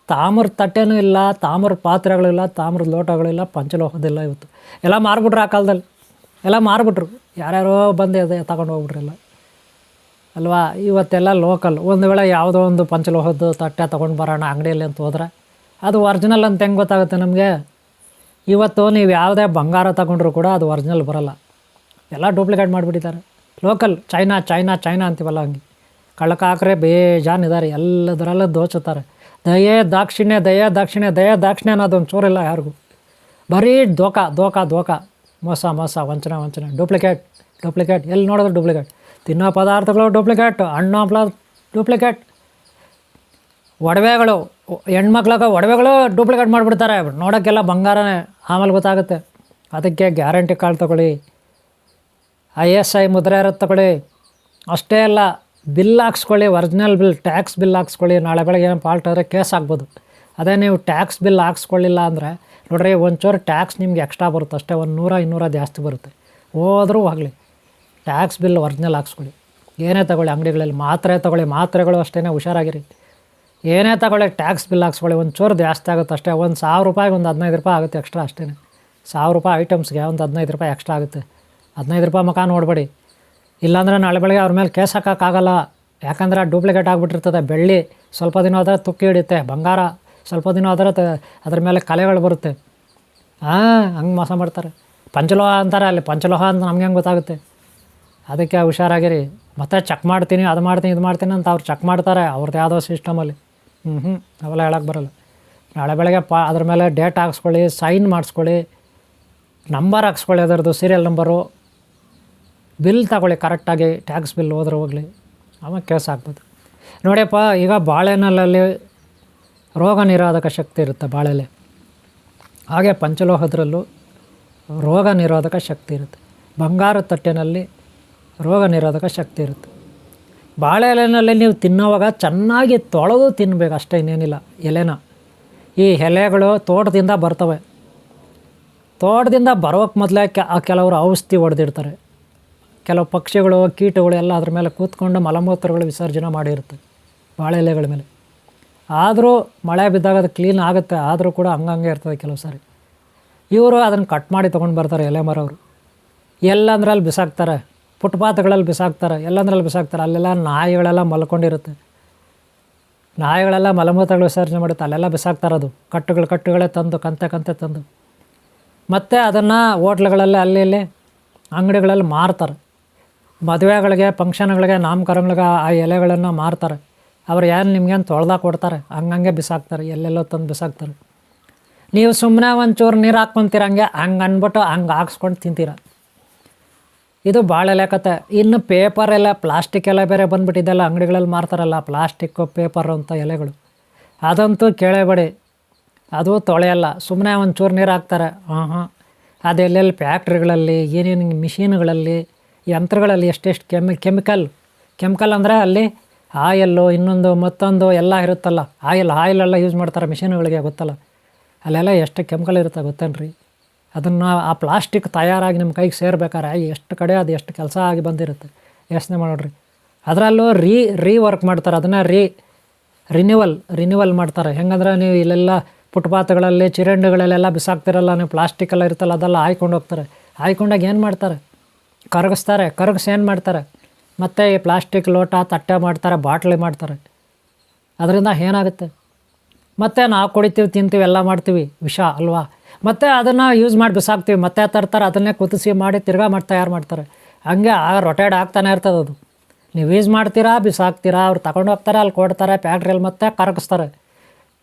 ತಾಮ್ರದ ತಟ್ಟೆನೂ ಇಲ್ಲ, ತಾಮ್ರದ ಪಾತ್ರೆಗಳಿಲ್ಲ, ತಾಮ್ರದ ಲೋಟಗಳಿಲ್ಲ, ಪಂಚಲೋಹದಿಲ್ಲ. ಇವತ್ತು ಎಲ್ಲ ಮಾರ್ಬಿಟ್ರು, ಆ ಕಾಲದಲ್ಲಿ ಎಲ್ಲ ಮಾರ್ಬಿಟ್ರು, ಯಾರ್ಯಾರೋ ಬಂದು ಅದೇ ತಗೊಂಡು ಹೋಗ್ಬಿಟ್ರೆಲ್ಲ ಅಲ್ವಾ. ಇವತ್ತೆಲ್ಲ ಲೋಕಲ್. ಒಂದು ವೇಳೆ ಯಾವುದೋ ಒಂದು ಪಂಚಲೋಹದ್ದು ತಟ್ಟೆ ತೊಗೊಂಡು ಬರೋಣ ಅಂಗಡಿಯಲ್ಲಿ ಅಂತ ಹೋದ್ರೆ, ಅದು ಒರಿಜಿನಲ್ ಅಂತ ಹೆಂಗೆ ಗೊತ್ತಾಗುತ್ತೆ ನಮಗೆ? ಇವತ್ತು ನೀವು ಯಾವುದೇ ಬಂಗಾರ ತಗೊಂಡ್ರೂ ಕೂಡ ಅದು ಒರಿಜಿನಲ್ ಬರೋಲ್ಲ, ಎಲ್ಲ ಡೂಪ್ಲಿಕೇಟ್ ಮಾಡಿಬಿಟ್ಟಿದ್ದಾರೆ. ಲೋಕಲ್ ಚೈನಾ ಚೈನಾ ಚೈನಾ ಅಂತೀವಲ್ಲ ಹಂಗೆ ಕಳ್ಳಕಾಕರೆ ಬೇಜಾನಿದ್ದಾರೆ, ಎಲ್ಲದರಲ್ಲೂ ದೋಚುತ್ತಾರೆ. ದಯೆ ದಾಕ್ಷಿಣ್ಯ ದಯೆ ದಾಕ್ಷಿಣ್ಯ ದಯೆ ದಾಕ್ಷಿಣ್ಯ ಅನ್ನೋದೊಂದು ಚೂರಿಲ್ಲ ಯಾರಿಗೂ. ಬರೀ ದೋಖ ದೋಖ ದೋಖ, ಮೋಸ ಮೋಸ, ವಂಚನೆ ವಂಚನೆ, ಡೂಪ್ಲಿಕೇಟ್ ಡೂಪ್ಲಿಕೇಟ್, ಎಲ್ಲಿ ನೋಡಿದ್ರು ಡೂಪ್ಲಿಕೇಟ್. ತಿನ್ನೋ ಪದಾರ್ಥಗಳು ಡೂಪ್ಲಿಕೇಟ್, ಹಣ್ಣು ಹಂಪಲ ಡೂಪ್ಲಿಕೇಟ್, ಒಡವೆಗಳು, ಹೆಣ್ಮಕ್ಳಿಗೆ ಒಡವೆಗಳು ಡೂಪ್ಲಿಕೇಟ್ ಮಾಡಿಬಿಡ್ತಾರೆ. ನೋಡೋಕ್ಕೆಲ್ಲ ಬಂಗಾರನೇ, ಆಮೇಲೆ ಗೊತ್ತಾಗುತ್ತೆ. ಅದಕ್ಕೆ ಗ್ಯಾರಂಟಿ ಕಾರ್ಡ್ ತೊಗೊಳ್ಳಿ, ISI ಮುದ್ರೆ ಇರೋದು ತೊಗೊಳ್ಳಿ. ಅಷ್ಟೇ ಅಲ್ಲ, ಬಿಲ್ ಹಾಕ್ಸ್ಕೊಳ್ಳಿ, ಒರಿಜಿನಲ್ ಬಿಲ್, ಟ್ಯಾಕ್ಸ್ ಬಿಲ್ ಹಾಕ್ಸ್ಕೊಳ್ಳಿ. ನಾಳೆ ಬೆಳಗ್ಗೆ ಏನು ಫಾಲ್ಟ್ ಆದರೆ ಕೇಸ್ ಆಗ್ಬೋದು. ಅದೇ ನೀವು ಟ್ಯಾಕ್ಸ್ ಬಿಲ್ ಹಾಕ್ಸ್ಕೊಳ್ಳಿಲ್ಲ ಅಂದರೆ ನೋಡ್ರಿ, ಒಂಚೂರು ಟ್ಯಾಕ್ಸ್ ನಿಮ್ಗೆ ಎಕ್ಸ್ಟ್ರಾ ಬರುತ್ತೆ ಅಷ್ಟೇ, 100-200 ಜಾಸ್ತಿ ಬರುತ್ತೆ. ಹೋದರೂ ಆಗಲಿ ಟ್ಯಾಕ್ಸ್ ಬಿಲ್ ಒರಿಜಿನಲ್ ಹಾಕ್ಸ್ಕೊಳ್ಳಿ. ಏನೇ ತಗೊಳ್ಳಿ, ಅಂಗಡಿಗಳಲ್ಲಿ ಮಾತ್ರೆ ತೊಗೊಳ್ಳಿ, ಮಾತ್ರೆಗಳು ಅಷ್ಟೇ ಹುಷಾರಾಗಿರಿ. ಏನೇ ತಗೊಳ್ಳಿ ಟ್ಯಾಕ್ಸ್ ಬಿಲ್ ಹಾಕ್ಸ್ಕೊಳ್ಳಿ. ಒಂಚೂರು ಜಾಸ್ತಿ ಆಗುತ್ತೆ ಅಷ್ಟೇ, ₹1,000 ಒಂದು ₹15 ಆಗುತ್ತೆ ಎಕ್ಸ್ಟ್ರಾ ಅಷ್ಟೇ. ₹1,000 ಐಟಮ್ಸ್ಗೆ ಒಂದು ₹15 ಎಕ್ಸ್ಟ್ರಾ ಆಗುತ್ತೆ. ₹15 ಮುಖ ನೋಡಬೇಡಿ, ಇಲ್ಲಾಂದರೆ ನಾಳೆ ಬೆಳಗ್ಗೆ ಅವ್ರ ಮೇಲೆ ಕೇಸ್ ಹಾಕೋಕ್ಕಾಗಲ್ಲ. ಯಾಕಂದರೆ ಡೂಪ್ಲಿಕೇಟ್ ಆಗಿಬಿಟ್ಟಿರ್ತದೆ. ಬೆಳ್ಳಿ ಸ್ವಲ್ಪ ದಿನ ಆದರೆ ತುಕ್ಕಿ ಹಿಡಿಯುತ್ತೆ, ಬಂಗಾರ ಸ್ವಲ್ಪ ದಿನ ಆದರೆ ಅದ್ರ ಮೇಲೆ ಕಲೆಗಳು ಬರುತ್ತೆ. ಹಂಗೆ ಮೋಸ ಮಾಡ್ತಾರೆ. ಪಂಚಲೋಹ ಅಂತಾರೆ, ಅಲ್ಲಿ ಪಂಚಲೋಹ ಅಂತ ನಮ್ಗೆ ಹೆಂಗೆ ಗೊತ್ತಾಗುತ್ತೆ? ಅದಕ್ಕೆ ಹುಷಾರಾಗಿರಿ. ಮತ್ತೆ ಚೆಕ್ ಮಾಡ್ತೀನಿ, ಅದು ಮಾಡ್ತೀನಿ, ಇದು ಮಾಡ್ತೀನಿ ಅಂತ ಅವ್ರು ಚೆಕ್ ಮಾಡ್ತಾರೆ ಅವ್ರದ್ದು ಯಾವುದೋ ಸಿಸ್ಟಮಲ್ಲಿ. ಅವೆಲ್ಲ ಹೇಳೋಕ್ಕೆ ಬರೋಲ್ಲ. ನಾಳೆ ಬೆಳಗ್ಗೆ ಅದ್ರ ಮೇಲೆ ಡೇಟ್ ಹಾಕ್ಸ್ಕೊಳ್ಳಿ, ಸೈನ್ ಮಾಡಿಸ್ಕೊಳ್ಳಿ, ನಂಬರ್ ಹಾಕ್ಸ್ಕೊಳ್ಳಿ, ಅದರದ್ದು ಸೀರಿಯಲ್ ನಂಬರು, ಬಿಲ್ ತಗೊಳ್ಳಿ ಕರೆಕ್ಟಾಗಿ, ಟ್ಯಾಕ್ಸ್ ಬಿಲ್ ಹೋದ್ರೆ ಹೋಗಲಿ, ಆಮೇಲೆ ಕೇಸ್ ಆಗ್ಬೋದು. ನೋಡಿಯಪ್ಪ, ಈಗ ಬಾಳೆಹಣ್ಣಲ್ಲಿ ರೋಗ ನಿರೋಧಕ ಶಕ್ತಿ ಇರುತ್ತೆ ಬಾಳೆಲೆ, ಹಾಗೆ ಪಂಚಲೋಹದ್ರಲ್ಲೂ ರೋಗ ನಿರೋಧಕ ಶಕ್ತಿ ಇರುತ್ತೆ. ಬಂಗಾರದ ತಟ್ಟೆನಲ್ಲಿ ರೋಗ ನಿರೋಧಕ ಶಕ್ತಿ ಇರುತ್ತೆ. ಬಾಳೆ ಎಲೆಯಲ್ಲಿ ನೀವು ತಿನ್ನೋವಾಗ ಚೆನ್ನಾಗಿ ತೊಳೆದು ತಿನ್ನಬೇಕು ಅಷ್ಟೇ, ಇನ್ನೇನಿಲ್ಲ. ಎಲೆನ, ಈ ಎಲೆಗಳು ತೋಟದಿಂದ ಬರ್ತವೆ. ತೋಟದಿಂದ ಬರೋಕ್ಕೆ ಮೊದಲೇ ಕೆಲವರು ಔಷಧಿ ಹೊಡೆದಿರ್ತಾರೆ. ಕೆಲವು ಪಕ್ಷಿಗಳು, ಕೀಟಗಳು ಎಲ್ಲ ಅದ್ರ ಮೇಲೆ ಕೂತ್ಕೊಂಡು ಮಲಮೂತ್ರಗಳು ವಿಸರ್ಜನೆ ಮಾಡಿರುತ್ತೆ ಬಾಳೆ ಎಲೆಗಳ ಮೇಲೆ. ಆದರೂ ಮಳೆ ಬಿದ್ದಾಗ ಅದು ಕ್ಲೀನ್ ಆಗುತ್ತೆ, ಆದರೂ ಕೂಡ ಹಂಗಂಗೆ ಇರ್ತದೆ ಕೆಲವು ಸಾರಿ. ಇವರು ಅದನ್ನು ಕಟ್ ಮಾಡಿ ತೊಗೊಂಡು ಬರ್ತಾರೆ ಎಲೆ ಮರವರು. ಎಲ್ಲಂದ್ರಲ್ಲಿ ಬಿಸಾಕ್ತಾರೆ, ಫುಟ್ಪಾತ್ಗಳಲ್ಲಿ ಬಿಸಾಕ್ತಾರೆ, ಎಲ್ಲಂದ್ರಲ್ಲಿ ಬಿಸಾಕ್ತಾರೆ. ಅಲ್ಲೆಲ್ಲ ನಾಯಿಗಳೆಲ್ಲ ಮಲ್ಕೊಂಡಿರುತ್ತೆ, ನಾಯಿಗಳೆಲ್ಲ ಮಲಮೂತ್ರಗಳು ವಿಸರ್ಜನೆ ಮಾಡುತ್ತೆ, ಅಲ್ಲೆಲ್ಲ ಬಿಸಾಕ್ತಾರೆ. ಅದು ಕಟ್ಟುಗಳೇ ತಂದು ಕಂತೆ ತಂದು ಮತ್ತು ಅದನ್ನು ಹೋಟ್ಲುಗಳಲ್ಲಿ ಅಲ್ಲಿ ಇಲ್ಲಿ ಅಂಗಡಿಗಳಲ್ಲಿ ಮಾರ್ತಾರೆ. ಮದುವೆಗಳಿಗೆ, ಫಂಕ್ಷನ್ಗಳಿಗೆ, ನಾಮಕರಣಗಳಿಗೆ ಆ ಎಲೆಗಳನ್ನು ಮಾರ್ತಾರೆ. ಅವ್ರು ಏನು ನಿಮ್ಗೇನು ತೊಳ್ದಾಗ ಕೊಡ್ತಾರೆ, ಹಂಗಂಗೆ ಬಿಸಾಕ್ತಾರೆ, ಎಲ್ಲೆಲ್ಲೋ ತಂದು ಬಿಸಾಕ್ತಾರೆ. ನೀವು ಸುಮ್ಮನೆ ಒಂಚೂರು ನೀರು ಹಾಕ್ಕೊತೀರ, ಹಂಗೆ ಅಂದ್ಬಿಟ್ಟು ಹಂಗೆ ಹಾಕ್ಸ್ಕೊಂಡು ತಿಂತೀರ. ಇದು ಬಾಳೆಲೆ ಕತೆ. ಇನ್ನು ಪೇಪರ್ ಎಲ್ಲ, ಪ್ಲಾಸ್ಟಿಕ್ ಎಲ್ಲ ಬೇರೆ ಬಂದುಬಿಟ್ಟಿದ್ದೆಲ್ಲ ಅಂಗಡಿಗಳಲ್ಲಿ ಮಾರ್ತಾರಲ್ಲ, ಪ್ಲಾಸ್ಟಿಕ್ಕು ಪೇಪರ್ ಅಂತ ಎಲೆಗಳು, ಅದಂತೂ ಕೇಳೇಬೇಡಿ. ಅದು ತೊಳೆಯಲ್ಲ, ಸುಮ್ಮನೆ ಒಂಚೂರು ನೀರು ಹಾಕ್ತಾರೆ. ಅದು ಎಲ್ಲೆಲ್ಲಿ ಫ್ಯಾಕ್ಟ್ರಿಗಳಲ್ಲಿ, ಏನೇನು ಮಿಷಿನ್ಗಳಲ್ಲಿ, ಯಂತ್ರಗಳಲ್ಲಿ ಎಷ್ಟೆಷ್ಟು ಕೆಮಿಕಲ್ ಅಂದರೆ ಅಲ್ಲಿ ಆಯಲ್ಲು, ಇನ್ನೊಂದು ಮತ್ತೊಂದು ಎಲ್ಲ ಇರುತ್ತಲ್ಲ. ಆಯಿಲೆಲ್ಲ ಯೂಸ್ ಮಾಡ್ತಾರೆ ಮಿಷಿನ್ಗಳಿಗೆ, ಗೊತ್ತಲ್ಲ. ಅಲ್ಲೆಲ್ಲ ಎಷ್ಟು ಕೆಮಿಕಲ್ ಇರುತ್ತೆ ಗೊತ್ತೇನ್ರಿ? ಅದನ್ನು ಆ ಪ್ಲಾಸ್ಟಿಕ್ ತಯಾರಾಗಿ ನಿಮ್ಮ ಕೈಗೆ ಸೇರ್ಬೇಕಾರೆ ಎಷ್ಟು ಕಡೆ ಅದು ಎಷ್ಟು ಕೆಲಸ ಆಗಿ ಬಂದಿರುತ್ತೆ, ಯೋಚನೆ ಮಾಡೋಡ್ರಿ. ಅದರಲ್ಲೂ ರೀವರ್ಕ್ ಮಾಡ್ತಾರೆ, ಅದನ್ನು ರಿನ್ಯೂವಲ್ ಮಾಡ್ತಾರೆ. ಹೆಂಗಂದ್ರೆ ನೀವು ಇಲ್ಲೆಲ್ಲ ಫುಟ್ಪಾತ್ಗಳಲ್ಲಿ, ಚಿರಂಡಿಗಳಲ್ಲೆಲ್ಲ ಬಿಸಾಕ್ತಿರಲ್ಲ ನೀವು, ಪ್ಲಾಸ್ಟಿಕ್ಕೆಲ್ಲ ಇರುತ್ತಲ್ಲ, ಅದೆಲ್ಲ ಹಾಯ್ಕೊಂಡು ಹೋಗ್ತಾರೆ. ಹಾಯ್ಕೊಂಡಾಗ ಏನು ಮಾಡ್ತಾರೆ? ಕರಗಿಸಿ ಏನು ಮಾಡ್ತಾರೆ? ಮತ್ತು ಈ ಪ್ಲಾಸ್ಟಿಕ್ ಲೋಟ, ತಟ್ಟೆ ಮಾಡ್ತಾರೆ, ಬಾಟ್ಲಿ ಮಾಡ್ತಾರೆ. ಅದರಿಂದ ಏನಾಗುತ್ತೆ? ಮತ್ತು ನಾವು ಕುಡಿತೀವಿ, ತಿಂತೀವಿ, ಎಲ್ಲ ಮಾಡ್ತೀವಿ, ವಿಷ ಅಲ್ವಾ? ಮತ್ತು ಅದನ್ನು ಯೂಸ್ ಮಾಡಿ ಬಿಸಾಕ್ತೀವಿ, ಮತ್ತೆ ತರ್ತಾರೆ, ಅದನ್ನೇ ಕುದಿಸಿ ಮಾಡಿ ತಿರ್ಗಾ ತಯಾರು ಮಾಡ್ತಾರೆ. ಹಂಗೆ ರೊಟೇಡ್ ಆಗ್ತಾನೆ ಇರ್ತದೆ ಅದು. ನೀವು ಯೂಸ್ ಮಾಡ್ತೀರಾ, ಬಿಸಾಕ್ತೀರಾ, ಅವ್ರು ತಗೊಂಡು ಹೋಗ್ತಾರೆ, ಅಲ್ಲಿ ಕೊಡ್ತಾರೆ ಫ್ಯಾಕ್ಟ್ರಿಯಲ್ಲಿ, ಮತ್ತೆ ಕರಗಿಸ್ತಾರೆ.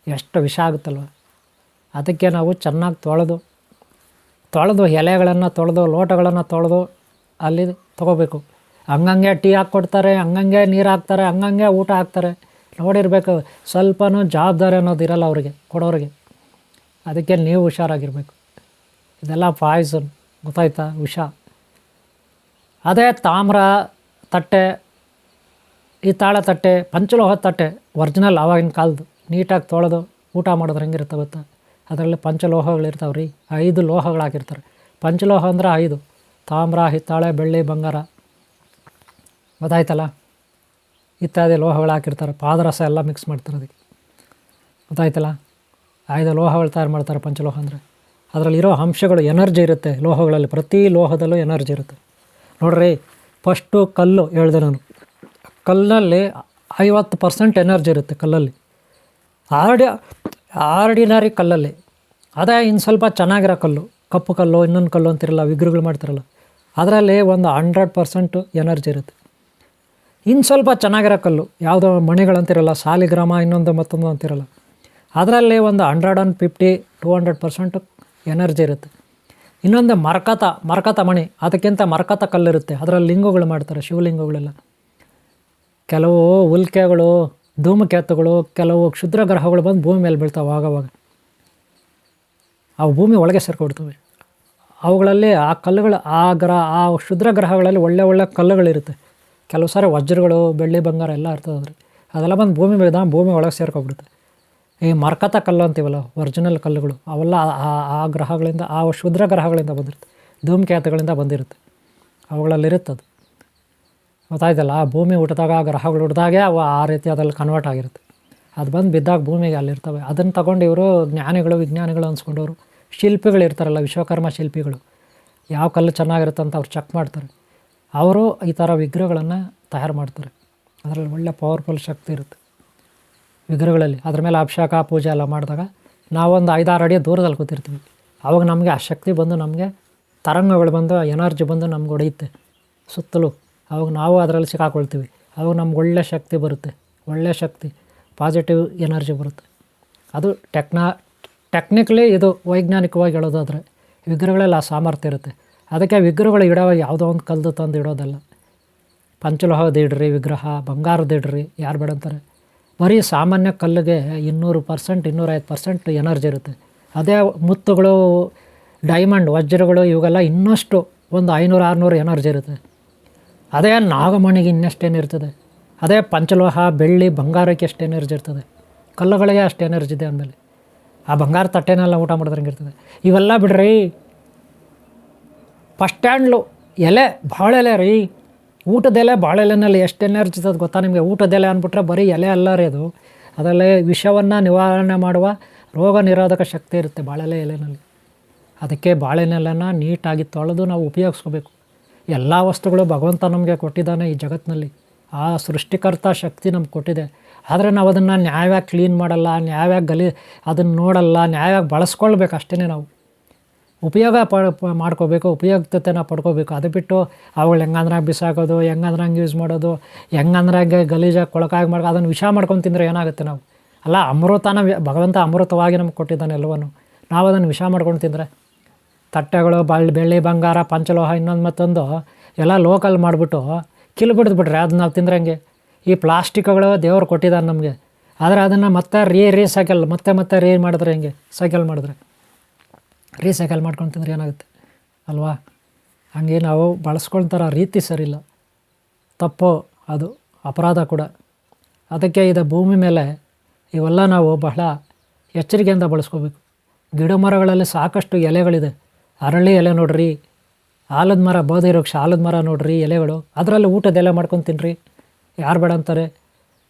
ಎಷ್ಟು ವಿಷ ಆಗುತ್ತಲ್ವ? ಅದಕ್ಕೆ ನಾವು ಚೆನ್ನಾಗಿ ತೊಳೆದು ಎಲೆಗಳನ್ನು ತೊಳೆದು, ಲೋಟಗಳನ್ನು ತೊಳೆದು ಅಲ್ಲಿ ತೊಗೋಬೇಕು. ಹಂಗಂಗೆ ಟೀ ಹಾಕ್ಕೊಡ್ತಾರೆ, ಹಂಗಂಗೆ ನೀರು ಹಾಕ್ತಾರೆ, ಹಂಗಂಗೆ ಊಟ ಹಾಕ್ತಾರೆ. ನೋಡಿರ್ಬೇಕು, ಸ್ವಲ್ಪನೂ ಜವಾಬ್ದಾರಿ ಅನ್ನೋದು ಇರಲ್ಲ ಅವರಿಗೆ, ಕೊಡೋರಿಗೆ. ಅದಕ್ಕೆ ನೀವು ಹುಷಾರಾಗಿರಬೇಕು. ಇದೆಲ್ಲ ಪಾಯ್ಸನ್, ಗೊತ್ತಾಯ್ತಾ? ವಿಷ. ಅದೇ ತಾಮ್ರ ತಟ್ಟೆ, ಹಿತ್ತಾಳೆ ತಟ್ಟೆ, ಪಂಚಲೋಹ ತಟ್ಟೆ ಒರಿಜಿನಲ್ ಆವಾಗಿನ ಕಾಲದ್ದು, ನೀಟಾಗಿ ತೊಳೆದು ಊಟ ಮಾಡಿದ್ರೆ ಹೆಂಗಿರುತ್ತೆ ಗೊತ್ತಾ? ಅದರಲ್ಲಿ ಪಂಚಲೋಹಗಳಿರ್ತಾವೆ ರೀ, 5 ಲೋಹಗಳಾಗಿರ್ತಾರೆ. ಪಂಚಲೋಹ ಅಂದರೆ 5: ತಾಮ್ರ, ಹಿತ್ತಾಳೆ, ಬೆಳ್ಳಿ, ಬಂಗಾರ, ಗೊತ್ತಾಯ್ತಲ್ಲ? ಇತ್ಯಾದಿ ಲೋಹಗಳು ಹಾಕಿರ್ತಾರೆ. ಪಾದರಸ ಎಲ್ಲ ಮಿಕ್ಸ್ ಮಾಡ್ತಾರೆ ಅದಕ್ಕೆ, ಗೊತ್ತಾಯ್ತಲ್ಲ? 5 ಲೋಹಗಳು ತಯಾರು ಮಾಡ್ತಾರೆ ಪಂಚಲೋಹ ಅಂದರೆ. ಅದರಲ್ಲಿರೋ ಅಂಶಗಳು, ಎನರ್ಜಿ ಇರುತ್ತೆ ಲೋಹಗಳಲ್ಲಿ, ಪ್ರತಿ ಲೋಹದಲ್ಲೂ ಎನರ್ಜಿ ಇರುತ್ತೆ. ನೋಡ್ರಿ, ಫಸ್ಟು ಕಲ್ಲು ಹೇಳಿದೆ ನಾನು, ಕಲ್ಲಲ್ಲಿ 50% ಎನರ್ಜಿ ಇರುತ್ತೆ ಕಲ್ಲಲ್ಲಿ. ಆರ್ಡಿನರಿ ಕಲ್ಲಲ್ಲಿ ಅದೇ ಇನ್ನು ಸ್ವಲ್ಪ ಚೆನ್ನಾಗಿರೋ ಕಲ್ಲು, ಕಪ್ಪು ಕಲ್ಲು, ಇನ್ನೊಂದು ಕಲ್ಲು ಅಂತಿರಲ್ಲ, ವಿಗ್ರಹಗಳು ಮಾಡ್ತಿರಲ್ಲ, ಅದರಲ್ಲಿ ಒಂದು 100% ಎನರ್ಜಿ ಇರುತ್ತೆ. ಇನ್ನು ಸ್ವಲ್ಪ ಚೆನ್ನಾಗಿರೋ ಕಲ್ಲು, ಯಾವುದೋ ಮಣಿಗಳಂತಿರಲ್ಲ, ಸಾಲಿಗ್ರಾಮ, ಇನ್ನೊಂದು ಮತ್ತೊಂದು ಅಂತಿರಲ್ಲ, ಅದರಲ್ಲಿ ಒಂದು 150-200% ಎನರ್ಜಿ ಇರುತ್ತೆ. ಇನ್ನೊಂದು ಮರಕತ ಮಣಿ, ಅದಕ್ಕಿಂತ ಮರಕತ ಕಲ್ಲಿರುತ್ತೆ, ಅದರಲ್ಲಿ ಲಿಂಗಗಳು ಮಾಡ್ತಾರೆ, ಶಿವಲಿಂಗಗಳೆಲ್ಲ. ಕೆಲವು ಉಲ್ಕೆಗಳು, ಧೂಮಕೇತುಗಳು, ಕೆಲವು ಕ್ಷುದ್ರ ಗ್ರಹಗಳು ಬಂದು ಭೂಮಿ ಮೇಲೆ ಬೀಳ್ತಾವೆ ಆವಾಗ. ಅವು ಭೂಮಿ ಒಳಗೆ ಸೇರ್ಕೊಬಿಡ್ತವೆ. ಅವುಗಳಲ್ಲಿ ಆ ಕಲ್ಲುಗಳು, ಆ ಕ್ಷುದ್ರ ಗ್ರಹಗಳಲ್ಲಿ ಒಳ್ಳೆ ಕಲ್ಲುಗಳಿರುತ್ತೆ. ಕೆಲವು ಸಾರಿ ವಜ್ರಗಳು, ಬೆಳ್ಳಿ, ಬಂಗಾರ ಎಲ್ಲ ಇರ್ತದೆ ಅದ್ರಲ್ಲಿ. ಅದೆಲ್ಲ ಬಂದು ಭೂಮಿ ಒಳಗೆ ಸೇರ್ಕೊಬಿಡುತ್ತೆ. ಈ ಮರಕತ ಕಲ್ಲು ಅಂತೀವಲ್ಲ, ಒರಿಜಿನಲ್ ಕಲ್ಲುಗಳು, ಅವೆಲ್ಲ ಆ ಗ್ರಹಗಳಿಂದ, ಆ ಕ್ಷುದ್ರ ಗ್ರಹಗಳಿಂದ ಬಂದಿರುತ್ತೆ, ಧೂಮಕೇತುಗಳಿಂದ ಬಂದಿರುತ್ತೆ, ಅವುಗಳಲ್ಲಿರುತ್ತದು. ಗೊತ್ತಾಯ್ತಲ್ಲ, ಆ ಭೂಮಿ ಹುಟ್ಟಿದಾಗ, ಆ ಗ್ರಹಗಳು ಹುಟ್ಟಿದಾಗೆ ಅವು ಆ ರೀತಿ ಅದ್ರಲ್ಲಿ ಕನ್ವರ್ಟ್ ಆಗಿರುತ್ತೆ. ಅದು ಬಂದು ಬಿದ್ದಾಗ ಭೂಮಿಗೆ ಅಲ್ಲಿರ್ತವೆ. ಅದನ್ನು ತಗೊಂಡು ಇವರು ಜ್ಞಾನಿಗಳು, ವಿಜ್ಞಾನಿಗಳು ಅನ್ಸ್ಕೊಂಡವರು, ಶಿಲ್ಪಿಗಳು ಇರ್ತಾರಲ್ಲ, ವಿಶ್ವಕರ್ಮ ಶಿಲ್ಪಿಗಳು, ಯಾವ ಕಲ್ಲು ಚೆನ್ನಾಗಿರುತ್ತೆ ಅಂತ ಅವ್ರು ಚೆಕ್ ಮಾಡ್ತಾರೆ. ಅವರು ಈ ಥರ ವಿಗ್ರಹಗಳನ್ನು ತಯಾರು ಮಾಡ್ತಾರೆ. ಅದರಲ್ಲಿ ಒಳ್ಳೆ ಪವರ್ಫುಲ್ ಶಕ್ತಿ ಇರುತ್ತೆ ವಿಗ್ರಹಗಳಲ್ಲಿ. ಅದ್ರ ಮೇಲೆ ಅಭಿಷೇಕ, ಪೂಜೆ ಎಲ್ಲ ಮಾಡಿದಾಗ ನಾವೊಂದು 5-6 ಅಡಿ ದೂರದಲ್ಲಿ ಕೂತಿರ್ತೀವಿ. ಆವಾಗ ನಮಗೆ ಆ ಶಕ್ತಿ ಬಂದು, ನಮಗೆ ತರಂಗಗಳು ಬಂದು, ಎನರ್ಜಿ ಬಂದು ನಮ್ಗೆ ಹೊಡೆಯುತ್ತೆ ಸುತ್ತಲೂ. ಆವಾಗ ನಾವು ಅದರಲ್ಲಿ ಸಿಕ್ಕಾಕೊಳ್ತೀವಿ. ಆವಾಗ ನಮ್ಗೆ ಒಳ್ಳೆ ಶಕ್ತಿ ಬರುತ್ತೆ, ಒಳ್ಳೆ ಶಕ್ತಿ, ಪಾಸಿಟಿವ್ ಎನರ್ಜಿ ಬರುತ್ತೆ. ಅದು ಟೆಕ್ನಿಕಲಿ ಇದು ವೈಜ್ಞಾನಿಕವಾಗಿ ಹೇಳೋದಾದರೆ ವಿಗ್ರಹಗಳೆಲ್ಲ ಆ ಸಾಮರ್ಥ್ಯ ಇರುತ್ತೆ. ಅದಕ್ಕೆ ವಿಗ್ರಹಗಳು ಇಡೋ ಯಾವುದೋ ಒಂದು ಕಲ್ದು ತಂದು ಇಡೋದಲ್ಲ. ಪಂಚಲೋಹದ ಇಡ್ರಿ ವಿಗ್ರಹ, ಬಂಗಾರದ ಇಡ್ರಿ, ಯಾರು ಬೇಡ ಅಂತಾರೆ. ಬರೀ ಸಾಮಾನ್ಯ ಕಲ್ಲಿಗೆ 200%, 250% ಎನರ್ಜಿ ಇರುತ್ತೆ. ಅದೇ ಮುತ್ತುಗಳು, ಡೈಮಂಡ್, ವಜ್ರಗಳು, ಇವೆಲ್ಲ ಇನ್ನಷ್ಟು ಒಂದು 500-600 ಎನರ್ಜಿ ಇರುತ್ತೆ. ಅದೇ ನಾಗಮಣಿಗೆ ಇನ್ನೆಷ್ಟೇನಿರ್ತದೆ. ಅದೇ ಪಂಚಲೋಹ, ಬೆಳ್ಳಿ, ಬಂಗಾರಕ್ಕೆ ಎಷ್ಟು ಎನರ್ಜಿ ಇರ್ತದೆ. ಕಲ್ಲುಗಳಿಗೆ ಅಷ್ಟು ಎನರ್ಜಿ ಇದೆ. ಆಮೇಲೆ ಆ ಬಂಗಾರ ತಟ್ಟೆನೆಲ್ಲ ಊಟ ಮಾಡಿದ್ರಂಗೆ ಇರ್ತದೆ. ಇವೆಲ್ಲ ಬಿಡ್ರಿ, ಫಸ್ಟ್ ಸ್ಟ್ಯಾಂಡ್ಲು ಎಲೆ, ಬಾಳೆಲೆ ರೀ, ಊಟದ ಎಲೆ, ಬಾಳೆಲೆನಲ್ಲಿ ಎಷ್ಟು ಎನರ್ಜಿ ಇರ್ತದೆ ಗೊತ್ತಾ ನಿಮಗೆ? ಊಟದ ಎಲೆ ಅಂದ್ಬಿಟ್ರೆ ಬರೀ ಎಲೆ ಅಲ್ಲ ರೀ ಅದು. ಅದರಲ್ಲಿ ವಿಷವನ್ನು ನಿವಾರಣೆ ಮಾಡುವ ರೋಗ ನಿರೋಧಕ ಶಕ್ತಿ ಇರುತ್ತೆ ಬಾಳೆಲೆ ಎಲೆನಲ್ಲಿ. ಅದಕ್ಕೆ ಬಾಳೆನೆಲೆನ ನೀಟಾಗಿ ತೊಳೆದು ನಾವು ಉಪಯೋಗಿಸ್ಕೋಬೇಕು. ಎಲ್ಲ ವಸ್ತುಗಳು ಭಗವಂತ ನಮಗೆ ಕೊಟ್ಟಿದ್ದಾನೆ ಈ ಜಗತ್ತಿನಲ್ಲಿ. ಆ ಸೃಷ್ಟಿಕರ್ತ ಶಕ್ತಿ ನಮ್ಗೆ ಕೊಟ್ಟಿದೆ. ಆದರೆ ನಾವು ಅದನ್ನು ನ್ಯಾಯವಾಗಿ ಕ್ಲೀನ್ ಮಾಡಲ್ಲ, ನ್ಯಾಯವಾಗಿ ಅದನ್ನು ನೋಡಲ್ಲ, ನ್ಯಾಯವಾಗಿ ಬಳಸ್ಕೊಳ್ಬೇಕು ಅಷ್ಟೇ. ನಾವು ಉಪಯೋಗ ಮಾಡ್ಕೋಬೇಕು, ಉಪಯುಕ್ತತೆನ ಪಡ್ಕೋಬೇಕು. ಅದು ಬಿಟ್ಟು ಅವುಗಳು ಹೆಂಗಂದ್ರಾಗ ಬಿಸಾಕೋದು, ಹೆಂಗಂದ್ರಂಗೆ ಯೂಸ್ ಮಾಡೋದು, ಹೆಂಗಂದ್ರಾಗೆ ಗಲೀಜಾಗಿ ಕೊಳಕಾಗಿ ಮಾಡೋದು, ಅದನ್ನು ವಿಷ ಮಾಡ್ಕೊಂಡು ತಿಂದರೆ ಏನಾಗುತ್ತೆ? ನಾವು ಅಲ್ಲ, ಅಮೃತನ ಭಗವಂತ ಅಮೃತವಾಗಿ ನಮ್ಗೆ ಕೊಟ್ಟಿದ್ದಾನೆ ಎಲ್ಲವನ್ನು. ನಾವು ಅದನ್ನು ವಿಷ ಮಾಡ್ಕೊಂಡು ತಿಂದರೆ, ತಟ್ಟೆಗಳು, ಬೆಳ್ಳಿ, ಬಂಗಾರ, ಪಂಚಲೋಹ, ಇನ್ನೊಂದು ಮತ್ತೊಂದು ಎಲ್ಲ ಲೋಕಲ್ ಮಾಡಿಬಿಟ್ಟು ಕಿಲ್ಬಿಡ್ದುಬಿಟ್ರೆ ಅದು ನಾವು ತಿಂದ್ರೆ ಹಂಗೆ. ಈ ಪ್ಲಾಸ್ಟಿಕ್ಗಳು ದೇವ್ರು ಕೊಟ್ಟಿದ್ದಾನೆ ನಮಗೆ. ಆದರೆ ಅದನ್ನು ಮತ್ತೆ ರೀಸೈಕಲ್ ಮತ್ತೆ ಮಾಡಿದ್ರೆ ಹೆಂಗೆ? ಸೈಕಲ್ ಮಾಡಿದ್ರೆ, ರೀಸೈಕಲ್ ಮಾಡ್ಕೊಂಡು ತಿಂದ್ರೆ ಏನಾಗುತ್ತೆ ಅಲ್ವಾ? ಹಂಗೆ ನಾವು ಬಳಸ್ಕೊಳ್ತಾರ ರೀತಿ ಸರಿಯಿಲ್ಲ, ತಪ್ಪು, ಅದು ಅಪರಾಧ ಕೂಡ. ಅದಕ್ಕೆ ಇದು ಭೂಮಿ ಮೇಲೆ ಇವೆಲ್ಲ ನಾವು ಬಹಳ ಎಚ್ಚರಿಕೆಯಿಂದ ಬಳಸ್ಕೋಬೇಕು. ಗಿಡ ಮರಗಳಲ್ಲಿ ಸಾಕಷ್ಟು ಎಲೆಗಳಿದೆ. ಅರಳಿ ಎಲೆ ನೋಡ್ರಿ, ಆಲದ ಮರ, ಬೋಧಿ ವೃಕ್ಷ, ಆಲದ ಮರ ನೋಡ್ರಿ, ಎಲೆಗಳು, ಅದರಲ್ಲಿ ಊಟದ ಎಲೆ ಮಾಡ್ಕೊಂಡು ತಿನ್ನಿರಿ, ಯಾರು ಬೇಡ ಅಂತಾರೆ.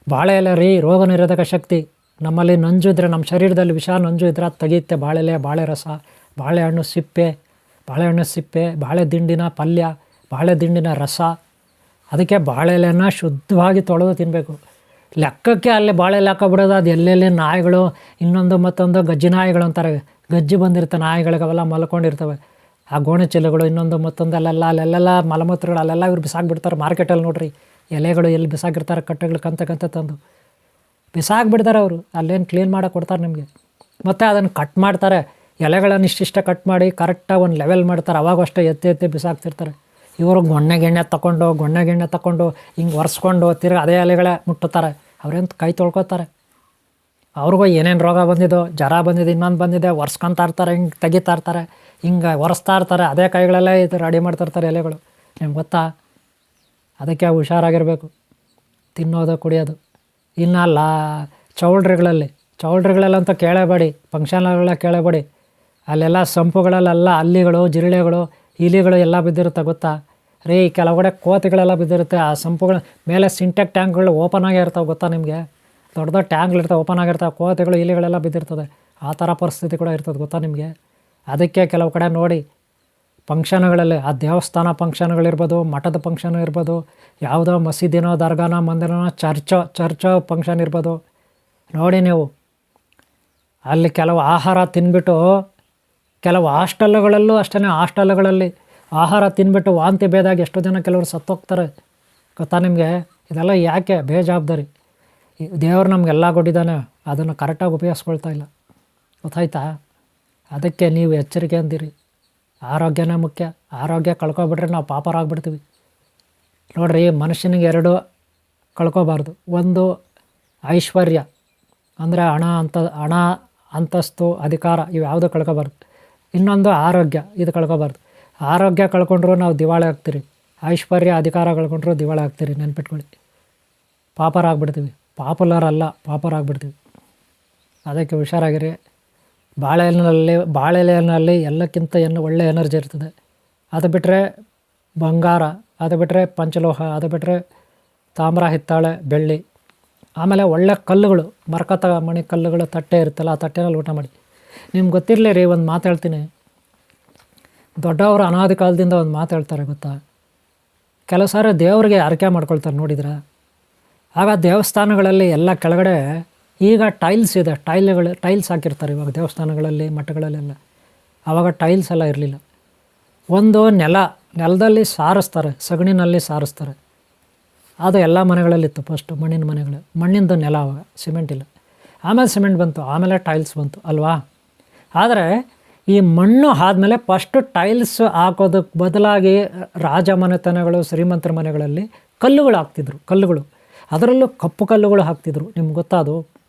ಬಾಳೆ ಎಲೆ ರೀ, ರೋಗ ನಿರೋಧಕ ಶಕ್ತಿ. ನಮ್ಮಲ್ಲಿ ನಂಜು ಇದ್ದರೆ, ನಮ್ಮ ಶರೀರದಲ್ಲಿ ವಿಷ ನಂಜು ಇದ್ದರೆ ಅದು ತೆಗೆಯುತ್ತೆ. ಬಾಳೆಲೆ, ಬಾಳೆ ರಸ, ಬಾಳೆಹಣ್ಣು ಸಿಪ್ಪೆ, ಬಾಳೆ ದಿಂಡಿನ ಪಲ್ಯ, ಬಾಳೆ ದಿಂಡಿನ ರಸ. ಅದಕ್ಕೆ ಬಾಳೆ ಎಲೆನ ಶುದ್ಧವಾಗಿ ತೊಳೆದು ತಿನ್ನಬೇಕು. ಲೆಕ್ಕಕ್ಕೆ ಅಲ್ಲಿ ಬಾಳೆ ಎಲೆ ಹಾಕೋಬಿಡೋದು. ಅದು ಎಲ್ಲೆಲ್ಲಿ ನಾಯಿಗಳು, ಇನ್ನೊಂದು ಮತ್ತೊಂದು ಗಜ್ಜಿ ನಾಯಿಗಳು ಅಂತಾರೆ, ಗಜ್ಜಿ ಬಂದಿರುತ್ತೆ ನಾಯಿಗಳಿಗೆ, ಅವೆಲ್ಲ ಮಲ್ಕೊಂಡಿರ್ತವೆ. ಆ ಗೋಣೆ ಚೀಲಗಳು, ಇನ್ನೊಂದು ಮತ್ತೊಂದು ಅಲ್ಲೆಲ್ಲ ಮಲಮೂತ್ರಗಳು ಅಲ್ಲೆಲ್ಲ ಇವ್ರು ಬಿಸಾಕ್ಬಿಡ್ತಾರೆ. ಮಾರ್ಕೆಟಲ್ಲಿ ನೋಡ್ರಿ, ಎಲೆಗಳು ಎಲ್ಲಿ ಬಿಸಾಕಿರ್ತಾರೆ, ಕಟ್ಟೆಗಳು ಕಂತೆ ತಂದು ಬಿಸಾಕ್ಬಿಡ್ತಾರೆ ಅವರು. ಅಲ್ಲೇನು ಕ್ಲೀನ್ ಮಾಡೋಕೆ ಕೊಡ್ತಾರೆ ನಿಮಗೆ. ಮತ್ತು ಅದನ್ನು ಕಟ್ ಮಾಡ್ತಾರೆ, ಎಲೆಗಳನ್ನು ಇಷ್ಟಿಷ್ಟ ಕಟ್ ಮಾಡಿ ಕರೆಕ್ಟಾಗಿ ಒಂದು ಲೆವೆಲ್ ಮಾಡ್ತಾರೆ. ಅವಾಗ ಅಷ್ಟೇ ಎತ್ತಿ ಬಿಸಾಕ್ತಿರ್ತಾರೆ. ಇವರು ಗೊಣ್ಣೆ ಗಿಣ್ಣೆ ತಗೊಂಡು ಹಿಂಗೆ ಒರೆಸ್ಕೊಂಡು ತಿರ್ಗಿ ಅದೇ ಎಲೆಗಳೇ ಮುಟ್ಟುತ್ತಾರೆ. ಅವ್ರೇನು ಕೈ ತೊಳ್ಕೊತಾರೆ? ಅವ್ರಿಗೂ ಏನೇನು ರೋಗ ಬಂದಿದ್ದು, ಜ್ವರ ಬಂದಿದೆ, ಇನ್ನೊಂದು ಬಂದಿದೆ, ಒರೆಸ್ಕೊತಾ ಇರ್ತಾರೆ, ಹಿಂಗೆ ತೆಗಿತಾ ಇರ್ತಾರೆ, ಹಿಂಗೆ ಒರೆಸ್ತಾ ಇರ್ತಾರೆ. ಅದೇ ಕೈಗಳಲ್ಲೇ ಇದು ರೆಡಿ ಮಾಡ್ತಿರ್ತಾರೆ ಎಲೆಗಳು. ನಿಮ್ಗೆ ಗೊತ್ತಾ? ಅದಕ್ಕೆ ಹುಷಾರಾಗಿರಬೇಕು ತಿನ್ನೋದು, ಕುಡಿಯೋದು. ಇನ್ನಲ್ಲ ಚೌಲ್ಟ್ರಿಗಳಲ್ಲಂತೂ ಕೇಳಬೇಡಿ, ಫಂಕ್ಷನ್ಗಳೆಲ್ಲ ಕೇಳಬೇಡಿ. ಅಲ್ಲೆಲ್ಲ ಸಂಪುಗಳಲ್ಲೆಲ್ಲ ಹಲ್ಲಿಗಳು, ಜಿರಳೆಗಳು, ಇಲಿಗಳು ಎಲ್ಲ ಬಿದ್ದಿರುತ್ತೆ ಗೊತ್ತಾ ರೀ? ಕೆಲವುಗಡೆ ಕೋತಿಗಳೆಲ್ಲ ಬಿದ್ದಿರುತ್ತೆ. ಆ ಸಂಪುಗಳ ಮೇಲೆ ಸಿಂಟೆಕ್ ಟ್ಯಾಂಕ್ಗಳು ಓಪನ್ ಆಗೇ ಇರ್ತಾವೆ ಗೊತ್ತಾ ನಿಮಗೆ? ದೊಡ್ಡ ಟ್ಯಾಂಕ್ಗಳಿರ್ತಾವೆ, ಓಪನ್ ಆಗಿರ್ತಾವೆ, ಕೋತಿಗಳು, ಇಲಿಗಳೆಲ್ಲ ಬಿದ್ದಿರ್ತದೆ. ಆ ಥರ ಪರಿಸ್ಥಿತಿ ಕೂಡ ಇರ್ತದೆ ಗೊತ್ತಾ ನಿಮಗೆ? ಅದಕ್ಕೆ ಕೆಲವು ಕಡೆ ನೋಡಿ ಫಂಕ್ಷನ್ಗಳಲ್ಲಿ, ಆ ದೇವಸ್ಥಾನ ಫಂಕ್ಷನ್ಗಳಿರ್ಬೋದು, ಮಠದ ಫಂಕ್ಷನ್ ಇರ್ಬೋದು, ಯಾವುದೋ ಮಸೀದಿನೋ, ದರ್ಗಾನೋ, ಮಂದಿರನೋ, ಚರ್ಚೋ ಫಂಕ್ಷನ್ ಇರ್ಬೋದು, ನೋಡಿ ನೀವು ಅಲ್ಲಿ ಕೆಲವು ಆಹಾರ ತಿಂದ್ಬಿಟ್ಟು ಕೆಲವು ಹಾಸ್ಟೆಲ್ಗಳಲ್ಲೂ ಅಷ್ಟೇ, ಹಾಸ್ಟೆಲ್ಗಳಲ್ಲಿ ಆಹಾರ ತಿಂದ್ಬಿಟ್ಟು ವಾಂತಿ ಭೇದಾಗಿ ಎಷ್ಟೋ ಜನ ಕೆಲವರು ಸತ್ತೋಗ್ತಾರೆ. ಗೊತ್ತಾ ನಿಮಗೆ? ಇದೆಲ್ಲ ಯಾಕೆ? ಬೇಜವಾಬ್ದಾರಿ. ದೇವರು ನಮಗೆಲ್ಲ ಕೊಟ್ಟಿದ್ದಾನೆ, ಅದನ್ನು ಕರೆಕ್ಟಾಗಿ ಉಪಯೋಗಿಸ್ಕೊಳ್ತಾ ಇಲ್ಲ. ಗೊತ್ತಾಯ್ತಾ? ಅದಕ್ಕೆ ನೀವು ಎಚ್ಚರಿಕೆ ಅಂದಿರಿ. ಆರೋಗ್ಯನೇ ಮುಖ್ಯ. ಆರೋಗ್ಯ ಕಳ್ಕೊಬಿಟ್ರೆ ನಾವು ಪಾಪರಾಗ್ಬಿಡ್ತೀವಿ. ನೋಡಿರಿ, ಮನುಷ್ಯನಿಗೆ ಎರಡು ಕಳ್ಕೊಬಾರ್ದು. ಒಂದು ಐಶ್ವರ್ಯ, ಅಂದರೆ ಹಣ, ಅಂತಸ್ತು, ಅಧಿಕಾರ, ಇವು ಯಾವುದೂ ಕಳ್ಕೊಬಾರ್ದು. ಇನ್ನೊಂದು ಆರೋಗ್ಯ, ಇದು ಕಳ್ಕೊಬಾರ್ದು. ಆರೋಗ್ಯ ಕಳ್ಕೊಂಡ್ರೂ ನಾವು ದಿವಾಳಿ ಆಗ್ತೀರಿ, ಐಶ್ವರ್ಯ ಅಧಿಕಾರ ಕಳ್ಕೊಂಡ್ರೂ ದಿವಾಳಿ ಆಗ್ತೀರಿ. ನೆನ್ಪಿಟ್ಕೊಳ್ಳಿ, ಪಾಪರಾಗ್ಬಿಡ್ತೀವಿ. ಪಾಪುಲರ್ ಅಲ್ಲ, ಪಾಪರಾಗ್ಬಿಡ್ತೀವಿ. ಅದಕ್ಕೆ ಹುಷಾರಾಗಿರಿ. ಬಾಳೆಲೆಯಲ್ಲಿ ಎಲ್ಲಕ್ಕಿಂತ ಒಳ್ಳೆಯ ಎನರ್ಜಿ ಇರ್ತದೆ. ಅದು ಬಿಟ್ಟರೆ ಬಂಗಾರ, ಅದು ಬಿಟ್ಟರೆ ಪಂಚಲೋಹ, ಅದು ಬಿಟ್ಟರೆ ತಾಮ್ರ, ಹಿತ್ತಾಳೆ, ಬೆಳ್ಳಿ. ಆಮೇಲೆ ಒಳ್ಳೆ ಕಲ್ಲುಗಳು, ಮರಕತ ಮಣಿ ಕಲ್ಲುಗಳು, ತಟ್ಟೆ ಇರುತ್ತಲ್ಲ, ಆ ತಟ್ಟೆನಲ್ಲಿ ಊಟ ಮಾಡಿ. ನಿಮ್ಗೆ ಗೊತ್ತಿರಲಿ ರೀ, ಒಂದು ಮಾತು ಹೇಳ್ತೀನಿ. ದೊಡ್ಡವರು ಅನಾದಿ ಕಾಲದಿಂದ ಒಂದು ಮಾತು ಹೇಳ್ತಾರೆ ಗೊತ್ತಾ? ಕೆಲವು ಸಾರಿ ದೇವರಿಗೆ ಹರಕೆ ಮಾಡ್ಕೊಳ್ತಾರೆ, ನೋಡಿದ್ರೆ. ಆಗ ದೇವಸ್ಥಾನಗಳಲ್ಲಿ ಎಲ್ಲ ಕೆಳಗಡೆ ಈಗ ಟೈಲ್ಸ್ ಇದೆ, ಟೈಲ್ಸ್ ಹಾಕಿರ್ತಾರೆ ಇವಾಗ ದೇವಸ್ಥಾನಗಳಲ್ಲಿ, ಮಠಗಳಲ್ಲೆಲ್ಲ. ಆವಾಗ ಟೈಲ್ಸ್ ಎಲ್ಲ ಇರಲಿಲ್ಲ. ಒಂದು ನೆಲದಲ್ಲಿ ಸಾರಿಸ್ತಾರೆ, ಸಗಣಿನಲ್ಲಿ ಸಾರಿಸ್ತಾರೆ. ಅದು ಎಲ್ಲ ಮನೆಗಳಲ್ಲಿತ್ತು ಫಸ್ಟು, ಮಣ್ಣಿಂದು ನೆಲ. ಆವಾಗ ಸಿಮೆಂಟ್ ಇಲ್ಲ, ಆಮೇಲೆ ಸಿಮೆಂಟ್ ಬಂತು, ಆಮೇಲೆ ಟೈಲ್ಸ್ ಬಂತು ಅಲ್ವಾ? ಆದರೆ ಈ ಮಣ್ಣು ಆದಮೇಲೆ ಫಸ್ಟು ಟೈಲ್ಸ್ ಹಾಕೋದಕ್ಕೆ ಬದಲಾಗಿ ರಾಜಮನೆತನಗಳು, ಶ್ರೀಮಂತರ ಮನೆಗಳಲ್ಲಿ ಕಲ್ಲುಗಳು ಹಾಕ್ತಿದ್ರು. ಕಲ್ಲುಗಳು, ಅದರಲ್ಲೂ ಕಪ್ಪು ಕಲ್ಲುಗಳು ಹಾಕ್ತಿದ್ರು. ನಿಮ್ಗೆ ಗೊತ್ತಾದು?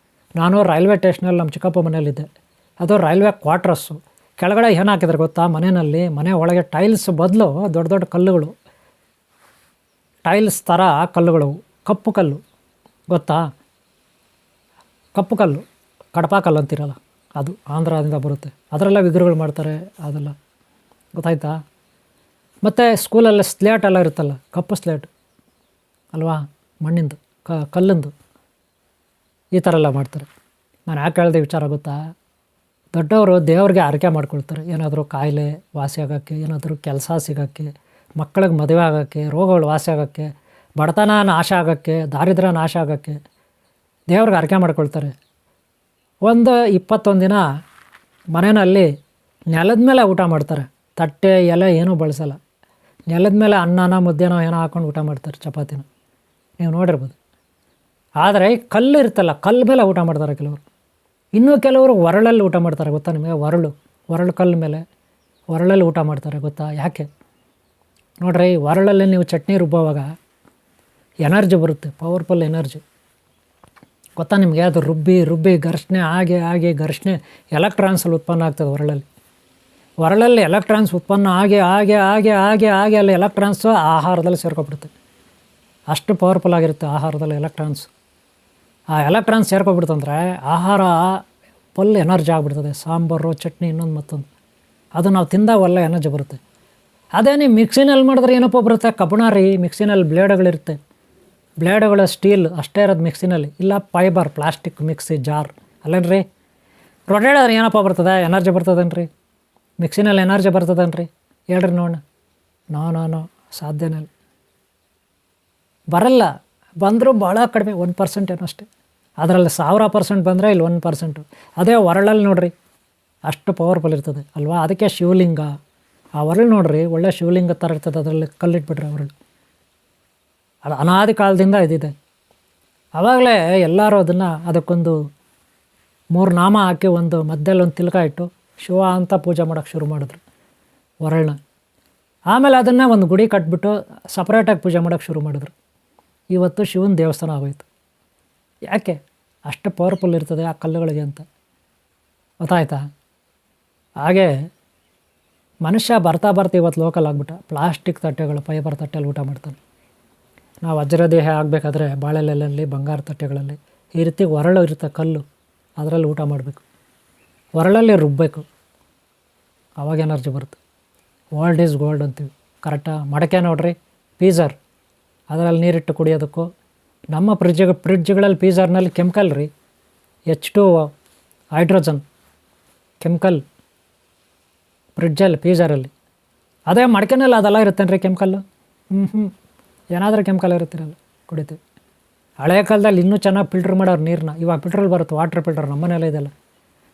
ನಾನು ರೈಲ್ವೆ ಸ್ಟೇಷನಲ್ಲಿ ನಮ್ಮ ಚಿಕ್ಕಪ್ಪ ಮನೆಯಲ್ಲಿದ್ದೆ. ಅದು ರೈಲ್ವೆ ಕ್ವಾರ್ಟರ್ಸು. ಕೆಳಗಡೆ ಏನು ಹಾಕಿದ್ರು ಗೊತ್ತಾ? ಮನೆ ಒಳಗೆ ಟೈಲ್ಸ್ ಬದಲು ದೊಡ್ಡ ದೊಡ್ಡ ಕಲ್ಲುಗಳು, ಟೈಲ್ಸ್ ಥರ ಕಲ್ಲುಗಳು, ಕಪ್ಪು ಕಲ್ಲು. ಗೊತ್ತಾ? ಕಪ್ಪು ಕಲ್ಲು, ಕಡಪ ಕಲ್ಲು ಅಂತೀರಲ್ಲ, ಅದು ಆಂಧ್ರದಿಂದ ಬರುತ್ತೆ. ಅದರೆಲ್ಲ ವಿಗ್ರಹಗಳು ಮಾಡ್ತಾರೆ, ಅದೆಲ್ಲ. ಗೊತ್ತಾಯ್ತಾ? ಮತ್ತು ಸ್ಕೂಲಲ್ಲಿ ಸ್ಲೇಟ್ ಎಲ್ಲ ಇರುತ್ತಲ್ಲ, ಕಪ್ಪು ಸ್ಲೇಟ್ ಅಲ್ವಾ, ಮಣ್ಣಿಂದು, ಕಲ್ಲಿಂದು, ಈ ಥರ ಎಲ್ಲ ಮಾಡ್ತಾರೆ. ನಾನು ಯಾಕೆ ಹೇಳಿದೆ ವಿಚಾರ ಗೊತ್ತಾ? ದೊಡ್ಡವರು ದೇವ್ರಿಗೆ ಹರಕೆ ಮಾಡ್ಕೊಳ್ತಾರೆ. ಏನಾದರೂ ಕಾಯಿಲೆ ವಾಸಿ ಆಗೋಕ್ಕೆ, ಏನಾದರೂ ಕೆಲಸ ಸಿಗೋಕ್ಕೆ, ಮಕ್ಕಳಿಗೆ ಮದುವೆ ಆಗೋಕ್ಕೆ, ರೋಗಗಳು ವಾಸಿ ಆಗೋಕ್ಕೆ, ಬಡತನ ನಾಶ ಆಗೋಕ್ಕೆ, ದಾರಿದ್ರ್ಯ ನಾಶ ಆಗೋಕ್ಕೆ ದೇವ್ರಿಗೆ ಹರಕೆ ಮಾಡ್ಕೊಳ್ತಾರೆ. ಒಂದು 21 ದಿನ ಮನೆಯಲ್ಲಿ ನೆಲದ ಮೇಲೆ ಊಟ ಮಾಡ್ತಾರೆ. ತಟ್ಟೆ ಎಲೆ ಏನೂ ಬಳಸಲ್ಲ. ನೆಲದ ಮೇಲೆ ಅನ್ನನ ಮುದ್ದೆನೋ ಏನೋ ಹಾಕ್ಕೊಂಡು ಊಟ ಮಾಡ್ತಾರೆ, ಚಪಾತಿನ. ನೀವು ನೋಡಿರ್ಬೋದು. ಆದರೆ ಕಲ್ಲು ಇರ್ತಲ್ಲ, ಕಲ್ಲು ಮೇಲೆ ಊಟ ಮಾಡ್ತಾರೆ ಕೆಲವರು. ಇನ್ನೂ ಕೆಲವರು ಒರಳಲ್ಲಿ ಊಟ ಮಾಡ್ತಾರೆ. ಗೊತ್ತಾ ನಿಮಗೆ? ಒರಳು ಕಲ್ಲು ಮೇಲೆ, ಒರಳಲ್ಲಿ ಊಟ ಮಾಡ್ತಾರೆ. ಗೊತ್ತಾ ಯಾಕೆ? ನೋಡ್ರಿ, ಒರಳಲ್ಲಿ ನೀವು ಚಟ್ನಿ ರುಬ್ಬುವಾಗ ಎನರ್ಜಿ ಬರುತ್ತೆ, ಪವರ್ಫುಲ್ ಎನರ್ಜಿ. ಗೊತ್ತಾ ನಿಮಗೆ? ಅದು ರುಬ್ಬಿ ಘರ್ಷಣೆ ಆಗಿ ಘರ್ಷಣೆ ಎಲೆಕ್ಟ್ರಾನ್ಸಲ್ಲಿ ಉತ್ಪನ್ನ ಆಗ್ತದೆ ಒರಳಲ್ಲಿ ಎಲೆಕ್ಟ್ರಾನ್ಸ್ ಉತ್ಪನ್ನ ಆಗಿ ಅಲ್ಲಿ ಎಲೆಕ್ಟ್ರಾನ್ಸು ಆಹಾರದಲ್ಲಿ ಸೇರ್ಕೊಬಿಡುತ್ತೆ. ಅಷ್ಟು ಪವರ್ಫುಲ್ ಆಗಿರುತ್ತೆ ಆಹಾರದಲ್ಲಿ ಎಲೆಕ್ಟ್ರಾನ್ಸ್. ಆ ಎಲೆಕ್ಟ್ರಾನ್ಸ್ ಸೇರ್ಕೊಬಿಡ್ತಂದ್ರೆ ಆಹಾರ ಫುಲ್ ಎನರ್ಜಿ ಆಗಿಬಿಡ್ತದೆ. ಸಾಂಬಾರು, ಚಟ್ನಿ, ಇನ್ನೊಂದು ಮತ್ತೊಂದು, ಅದು ನಾವು ತಿಂದಾಗ ಒಳ್ಳೆ ಎನರ್ಜಿ ಬರುತ್ತೆ. ಅದೇ ನೀವು ಮಿಕ್ಸಿನಲ್ಲಿ ಮಾಡಿದ್ರೆ ಏನಪ್ಪ ಬರುತ್ತೆ? ಕಬ್ಬಣ ರೀ. ಮಿಕ್ಸಿನಲ್ಲಿ ಬ್ಲೇಡ್ಗಳಿರುತ್ತೆ, ಬ್ಲೇಡ್ಗಳು ಸ್ಟೀಲ್ ಅಷ್ಟೇ ಇರೋದು ಮಿಕ್ಸಿನಲ್ಲಿ. ಇಲ್ಲ ಫೈಬರ್, ಪ್ಲಾಸ್ಟಿಕ್ ಮಿಕ್ಸಿ ಜಾರ್ ಅಲ್ಲೇನ್ರಿ. ರೊಟೇಡರ್ ಏನಪ್ಪ ಬರ್ತದೆ? ಎನರ್ಜಿ ಬರ್ತದೇನ್ರಿ? ಮಿಕ್ಸಿನಲ್ಲಿ ಎನರ್ಜಿ ಬರ್ತದೇನ್ರಿ? ಹೇಳ್ರಿ ನೋಡೋಣ. ನೋ ಸಾಧ್ಯನೇ ಇಲ್ಲ, ಬರಲ್ಲ. ಬಂದರೂ ಭಾಳ ಕಡಿಮೆ, 1% ಏನೋ ಅಷ್ಟೇ. ಅದರಲ್ಲಿ 1000% ಬಂದರೆ ಇಲ್ಲಿ 1%. ಅದೇ ಒರಳಲ್ಲಿ ನೋಡಿರಿ, ಅಷ್ಟು ಪವರ್ಫುಲ್ ಇರ್ತದೆ ಅಲ್ವಾ? ಅದಕ್ಕೆ ಶಿವಲಿಂಗ. ಆ ಒರಳು ನೋಡಿರಿ, ಒಳ್ಳೆ ಶಿವಲಿಂಗ ಥರ ಇರ್ತದೆ. ಅದರಲ್ಲಿ ಕಲ್ಲಿಟ್ಬಿಟ್ರೆ ಒರಳು. ಅದು ಅನಾದಿ ಕಾಲದಿಂದ ಇದಿದೆ. ಆವಾಗಲೇ ಎಲ್ಲರೂ ಅದಕ್ಕೊಂದು 3 ನಾಮ ಹಾಕಿ ಒಂದು ಮಧ್ಯದಲ್ಲಿ ಒಂದು ತಿಲಕ ಇಟ್ಟು ಶಿವ ಅಂತ ಪೂಜೆ ಮಾಡೋಕ್ಕೆ ಶುರು ಮಾಡಿದ್ರು ಒರಳನ್ನ. ಆಮೇಲೆ ಅದನ್ನು ಒಂದು ಗುಡಿ ಕಟ್ಬಿಟ್ಟು ಸಪ್ರೇಟಾಗಿ ಪೂಜೆ ಮಾಡೋಕ್ಕೆ ಶುರು ಮಾಡಿದ್ರು. ಇವತ್ತು ಶಿವನ ದೇವಸ್ಥಾನ ಆಗೋಯ್ತು. ಯಾಕೆ? ಅಷ್ಟು ಪವರ್ಫುಲ್ ಇರ್ತದೆ ಆ ಕಲ್ಲುಗಳಿಗೆ ಅಂತ. ಗೊತ್ತಾಯ್ತಾ? ಹಾಗೆ ಮನುಷ್ಯ ಬರ್ತಾ ಇವತ್ತು ಲೋಕಲ್ ಆಗ್ಬಿಟ್ಟ. ಪ್ಲಾಸ್ಟಿಕ್ ತಟ್ಟೆಗಳು, ಫೈಬರ್ ತಟ್ಟೆಯಲ್ಲಿ ಊಟ ಮಾಡ್ತಾನೆ. ನಾವು ವಜ್ರದೇಹ ಆಗಬೇಕಾದ್ರೆ ಬಾಳೆಲೆಯಲ್ಲಿ, ಬಂಗಾರ ತಟ್ಟೆಗಳಲ್ಲಿ ಈ ರೀತಿ ಒರಳು ಇರುತ್ತೆ, ಕಲ್ಲು, ಅದರಲ್ಲಿ ಊಟ ಮಾಡಬೇಕು. ಒರಳಲ್ಲಿ ರುಬ್ಬಬೇಕು, ಆವಾಗ ಎನರ್ಜಿ ಬರುತ್ತೆ. ಓಲ್ಡ್ ಈಸ್ ಗೋಲ್ಡ್ ಅಂತೀವಿ, ಕರೆಕ್ಟಾ? ಮಡಕೆ ನೋಡ್ರಿ, ಪೀಸರ್, ಅದರಲ್ಲಿ ನೀರಿಟ್ಟು ಕುಡಿಯೋದಕ್ಕೂ. ನಮ್ಮ ಫ್ರಿಡ್ಜ್ಗಳಲ್ಲಿ ಪೀಸರ್ನಲ್ಲಿ ಕೆಮಿಕಲ್ ರೀ, H2O, ಹೈಡ್ರೋಜನ್ ಕೆಮಿಕಲ್ ಫ್ರಿಡ್ಜಲ್ಲಿ, ಪೀಸರಲ್ಲಿ. ಅದೇ ಮಡಕೆನಲ್ಲಿ ಅದೆಲ್ಲ ಇರುತ್ತೇನೆ ರೀ ಕೆಮಿಕಲ್ಲು. ಏನಾದರೂ ಕೆಮಿಕಲ್ ಇರುತ್ತಿರಲ್ಲ, ಕುಡಿತೀವಿ. ಹಳೆಯ ಕಾಲದಲ್ಲಿ ಇನ್ನೂ ಚೆನ್ನಾಗಿ ಫಿಲ್ಟ್ರ್ ಮಾಡೋರು ನೀರನ್ನ. ಇವಾಗ ಫಿಲ್ಟ್ರಲ್ಲಿ ಬರುತ್ತೆ, ವಾಟರ್ ಫಿಲ್ಟರ್. ನಮ್ಮನೆಲ್ಲ ಇದೆಲ್ಲ,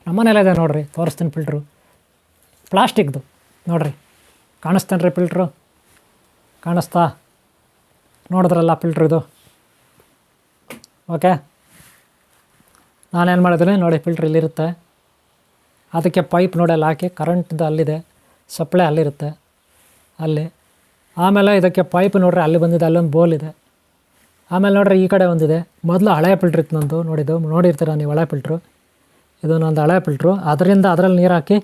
ನಮ್ಮನೆಲ್ಲ ಇದೆ ನೋಡಿರಿ, ತೋರಿಸ್ತೀನಿ ಫಿಲ್ಟ್ರು. ಪ್ಲಾಸ್ಟಿಕ್ದು ನೋಡಿರಿ, ಕಾಣಿಸ್ತೇನೆ ರೀ ಫಿಲ್ಟ್ರು, ಕಾಣಿಸ್ತಾ? ನೋಡಿದ್ರಲ್ಲ ಫಿಲ್ಟ್ರ್ ಇದು. ಓಕೆ, ನಾನೇನು ಮಾಡಿದ್ದೀನಿ ನೋಡಿ, ಫಿಲ್ಟ್ರ್ ಇಲ್ಲಿರುತ್ತೆ, ಅದಕ್ಕೆ ಪೈಪ್ ನೋಡಿ ಅಲ್ಲಿ ಹಾಕಿ ಕರೆಂಟ್ದು ಅಲ್ಲಿದೆ, ಸಪ್ಲೈ ಅಲ್ಲಿರುತ್ತೆ ಅಲ್ಲಿ. ಆಮೇಲೆ ಇದಕ್ಕೆ ಪೈಪ್ ನೋಡ್ರಿ ಅಲ್ಲಿ ಬಂದಿದೆ, ಅಲ್ಲೊಂದು ಬೋಲ್ ಇದೆ. ಆಮೇಲೆ ನೋಡ್ರಿ ಈ ಕಡೆ ಒಂದಿದೆ. ಮೊದಲು ಹಳೆಯ ಫಿಲ್ಟ್ರ್ ಇತ್ತು ನಂದು, ನೋಡಿರ್ತೀರ ನೀವು ಹಳೆ ಫಿಲ್ಟ್ರು. ಇದು ನಂದು ಹಳೆ ಫಿಲ್ಟ್ರು. ಅದರಲ್ಲಿ ನೀರು ಹಾಕಿ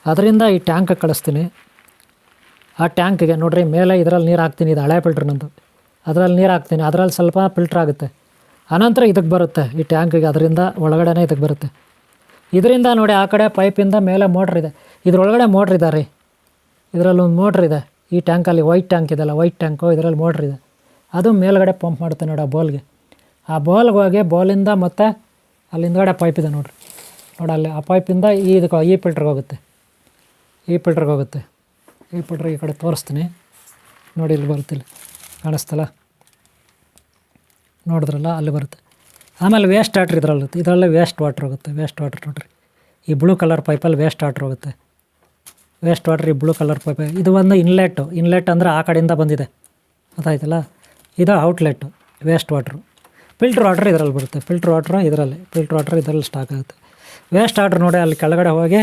ಅದರಿಂದ ಈ ಟ್ಯಾಂಕಿಗೆ ಕಳಿಸ್ತೀನಿ. ಆ ಟ್ಯಾಂಕಿಗೆ ನೋಡಿರಿ ಮೇಲೆ ಇದರಲ್ಲಿ ನೀರು ಹಾಕ್ತೀನಿ, ಇದು ಹಳೆ ಫಿಲ್ಟ್ರ್ ನಂದು. ಅದರಲ್ಲಿ ನೀರು ಹಾಕ್ತೀನಿ, ಅದರಲ್ಲಿ ಸ್ವಲ್ಪ ಫಿಲ್ಟ್ರ್ ಆಗುತ್ತೆ. ಆನಂತರ ಇದಕ್ಕೆ ಬರುತ್ತೆ ಈ ಟ್ಯಾಂಕಿಗೆ, ಅದರಿಂದ ಒಳಗಡೆನೇ ಇದಕ್ಕೆ ಬರುತ್ತೆ. ಇದರಿಂದ ನೋಡಿ ಆ ಕಡೆ ಪೈಪಿಂದ ಮೇಲೆ ಮೋಟ್ರ್ ಇದೆ, ಇದರೊಳಗಡೆ ಮೋಟ್ರ್ ಇದೆ ರೀ. ಇದರಲ್ಲೊಂದು ಮೋಟ್ರ್ ಇದೆ, ಈ ಟ್ಯಾಂಕಲ್ಲಿ ವೈಟ್ ಟ್ಯಾಂಕ್ ಇದೆಲ್ಲ, ವೈಟ್ ಟ್ಯಾಂಕು, ಇದರಲ್ಲಿ ಮೋಟ್ರ್ ಇದೆ. ಅದು ಮೇಲ್ಗಡೆ ಪಂಪ್ ಮಾಡುತ್ತೆ ನೋಡಿ ಆ ಬೋಲ್ಗೆ. ಆ ಬೋಲ್ಗೆ ಹೋಗಿ ಬೋಲಿಂದ ಮತ್ತು ಅಲ್ಲಿ ಹಿಂದ್ಗಡೆ ಪೈಪ್ ಇದೆ ನೋಡಿರಿ, ಅಲ್ಲಿ ಆ ಪೈಪಿಂದ ಈ ಫಿಲ್ಟ್ರಿಗೆ ಹೋಗುತ್ತೆ, ಈ ಫಿಲ್ಟ್ರಿಗೆ ಹೋಗುತ್ತೆ. ಈ ಫಿಲ್ಟ್ರ್ ಈ ಕಡೆ ತೋರಿಸ್ತೀನಿ ನೋಡಿ, ಇಲ್ಲಿ ಬರುತ್ತಿಲ್ಲ, ಕಾಣಿಸ್ತಲ್ಲ, ನೋಡಿದ್ರಲ್ಲ ಅಲ್ಲಿ ಬರುತ್ತೆ. ಆಮೇಲೆ ವೇಸ್ಟ್ ವಾಟ್ರ್ ಇದರಲ್ಲೇ ವೇಸ್ಟ್ ವಾಟ್ರ್ ಹೋಗುತ್ತೆ. ವೇಸ್ಟ್ ವಾಟ್ರ್ ನೋಡಿರಿ, ಈ ಬ್ಲೂ ಕಲರ್ ಪೈಪಲ್ಲಿ ವೇಸ್ಟ್ ವಾಟ್ರ್ ಹೋಗುತ್ತೆ. ವೇಸ್ಟ್ ವಾಟ್ರ್ ಈ ಬ್ಲೂ ಕಲರ್ ಪೈಪ್. ಇದು ಒಂದು ಇನ್ಲೆಟ್ ಅಂದರೆ ಆ ಕಡೆಯಿಂದ ಬಂದಿದೆ, ಗೊತ್ತಾಯ್ತಲ್ಲ. ಇದು outlet waste water. Filter water ಇದರಲ್ಲಿ ಬರುತ್ತೆ, ಫಿಲ್ಟ್ರ್ ವಾಟ್ರ್ ಇದರಲ್ಲಿ ಸ್ಟಾಕ್ ಆಗುತ್ತೆ. ವೇಸ್ಟ್ ವಾಟ್ರ್ ನೋಡಿ ಅಲ್ಲಿ ಕೆಳಗಡೆ ಹೋಗಿ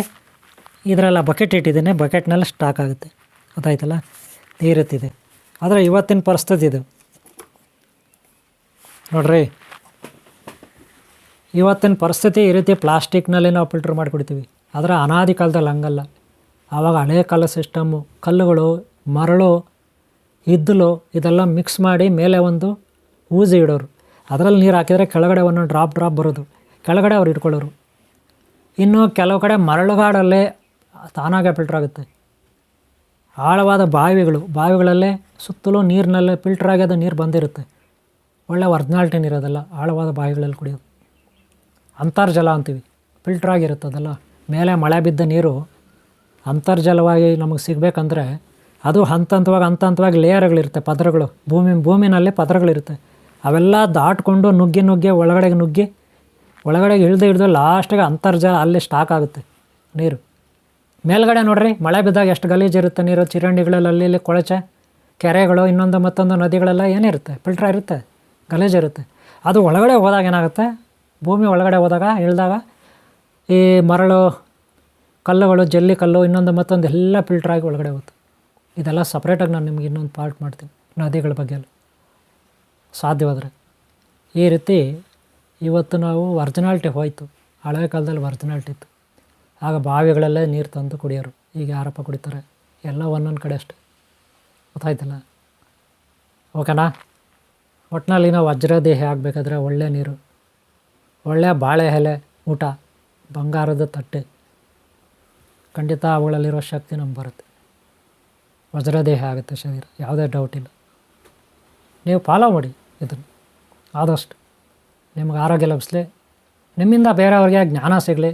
ಇದರೆಲ್ಲ ಬಕೆಟ್ ಇಟ್ಟಿದ್ದೀನಿ, ಬಕೆಟ್ನೆಲ್ಲ ಸ್ಟಾಕ್ ಆಗುತ್ತೆ, ಗೊತ್ತಾಯ್ತಲ್ಲ. ನೀರುತ್ತಿದೆ. ಆದರೆ ಇವತ್ತಿನ ಪರಿಸ್ಥಿತಿ ಇದು ನೋಡ್ರಿ, ಇವತ್ತಿನ ಪರಿಸ್ಥಿತಿ ಈ ರೀತಿ ಪ್ಲಾಸ್ಟಿಕ್ನಲ್ಲಿ ನಾವು ಫಿಲ್ಟ್ರ್ ಮಾಡಿ ಕುಡಿತೀವಿ. ಆದರೆ ಅನಾದಿ ಕಾಲದಲ್ಲಿ ಹಂಗಲ್ಲ. ಆವಾಗ ಹಳೆಯ ಕಾಲ ಸಿಸ್ಟಮ್ಮು, ಕಲ್ಲುಗಳು, ಮರಳು, ಇದ್ದಲು ಇದೆಲ್ಲ ಮಿಕ್ಸ್ ಮಾಡಿ ಮೇಲೆ ಒಂದು ಊಜಿ ಇಡೋರು. ಅದರಲ್ಲಿ ನೀರು ಹಾಕಿದರೆ ಕೆಳಗಡೆ ಒಂದೊಂದು ಡ್ರಾಪ್ ಬರೋದು, ಕೆಳಗಡೆ ಅವ್ರು ಇಟ್ಕೊಳ್ಳೋರು. ಇನ್ನು ಕೆಲವು ಕಡೆ ಮರಳುಗಾಡಲ್ಲೇ ತಾನಾಗೆ ಫಿಲ್ಟ್ರ್ ಆಗುತ್ತೆ. ಆಳವಾದ ಬಾವಿಗಳಲ್ಲೇ ಸುತ್ತಲೂ ನೀರಿನಲ್ಲೇ ಫಿಲ್ಟ್ರ್ ಆಗಿ ಅದು ನೀರು ಬಂದಿರುತ್ತೆ. ಒಳ್ಳೆ ಒರ್ಜಿನಾಲ್ಟಿ ನೀರೋದಲ್ಲ, ಆಳವಾದ ಬಾವಿಗಳಲ್ಲಿ ಕುಡಿಯೋದು. ಅಂತರ್ಜಲ ಅಂತೀವಿ, ಫಿಲ್ಟ್ರ್ ಆಗಿರುತ್ತೆ ಅದೆಲ್ಲ. ಮೇಲೆ ಮಳೆ ಬಿದ್ದ ನೀರು ಅಂತರ್ಜಲವಾಗಿ ನಮಗೆ ಸಿಗಬೇಕಂದ್ರೆ ಅದು ಹಂತವಾಗಿ ಲೇಯರ್ಗಳಿರುತ್ತೆ, ಪದರಗಳು, ಭೂಮಿನಲ್ಲಿ ಪದರಗಳಿರುತ್ತೆ. ಅವೆಲ್ಲ ದಾಟ್ಕೊಂಡು ನುಗ್ಗಿ ಒಳಗಡೆ ಇಳಿದು ಲಾಸ್ಟಿಗೆ ಅಂತರ್ಜಲ ಅಲ್ಲಿ ಸ್ಟಾಕ್ ಆಗುತ್ತೆ ನೀರು. ಮೇಲ್ಗಡೆ ನೋಡ್ರಿ, ಮಳೆ ಬಿದ್ದಾಗ ಎಷ್ಟು ಗಲೀಜಿರುತ್ತೆ ನೀರು, ಚರಂಡಿಗಳಲ್ಲಿ ಅಲ್ಲಿ ಕೊಳಚೆ, ಕೆರೆಗಳು, ಇನ್ನೊಂದು ಮತ್ತೊಂದು ನದಿಗಳೆಲ್ಲ ಏನಿರುತ್ತೆ, ಫಿಲ್ಟ್ರ್ ಇರುತ್ತೆ, ಗಲೀಜಿರುತ್ತೆ. ಅದು ಒಳಗಡೆ ಹೋದಾಗ ಏನಾಗುತ್ತೆ, ಭೂಮಿ ಒಳಗಡೆ ಹೋದಾಗ ಇಳಿದಾಗ ಈ ಮರಳು, ಕಲ್ಲುಗಳು, ಜಲ್ಲಿ ಕಲ್ಲು, ಇನ್ನೊಂದು ಮತ್ತೊಂದು ಎಲ್ಲ ಫಿಲ್ಟ್ರ್ ಆಗಿ ಒಳಗಡೆ ಹೋಗುತ್ತೆ. ಇದೆಲ್ಲ ಸಪ್ರೇಟಾಗಿ ನಾನು ನಿಮ್ಗೆ ಇನ್ನೊಂದು ಪಾರ್ಟ್ ಮಾಡ್ತೀನಿ ನದಿಗಳ ಬಗ್ಗೆ ಎಲ್ಲ ಸಾಧ್ಯವಾದರೆ. ಈ ರೀತಿ ಇವತ್ತು ನಾವು ಒರ್ಜಿನಾಲ್ಟಿ ಹೋಯಿತು. ಹಳೆಯ ಕಾಲದಲ್ಲಿ ಒರ್ಜಿನಾಲ್ಟಿ ಇತ್ತು. ಆಗ ಬಾವಿಗಳಲ್ಲೇ ನೀರು ತಂದು ಕುಡಿಯೋರು. ಈಗ ಯಾರಪ್ಪ ಕುಡಿತಾರೆ, ಎಲ್ಲ ಒಂದೊಂದು ಕಡೆ ಅಷ್ಟೆ, ಗೊತ್ತಾಯ್ತಲ್ಲ. ಓಕೆನಾ? ಒಟ್ಟಿನಲ್ಲಿ ನಾವು ವಜ್ರದೇಹಿ ಆಗಬೇಕಾದ್ರೆ ಒಳ್ಳೆ ನೀರು, ಒಳ್ಳೆಯ ಬಾಳೆ ಎಲೆ ಊಟ, ಬಂಗಾರದ ತಟ್ಟೆ, ಖಂಡಿತ ಅವುಗಳಲ್ಲಿರೋ ಶಕ್ತಿ ನಮ್ಗೆ ಬರುತ್ತೆ. ವಜ್ರದೇಹ ಆಗುತ್ತೆ ಶರೀರ, ಯಾವುದೇ ಡೌಟ್ ಇಲ್ಲ. ನೀವು ಫಾಲೋ ಮಾಡಿ ಇದನ್ನು ಆದಷ್ಟು, ನಿಮ್ಗೆ ಆರೋಗ್ಯ ಲಭಿಸಲಿ, ನಿಮ್ಮಿಂದ ಬೇರೆಯವ್ರಿಗೆ ಜ್ಞಾನ ಸಿಗಲಿ,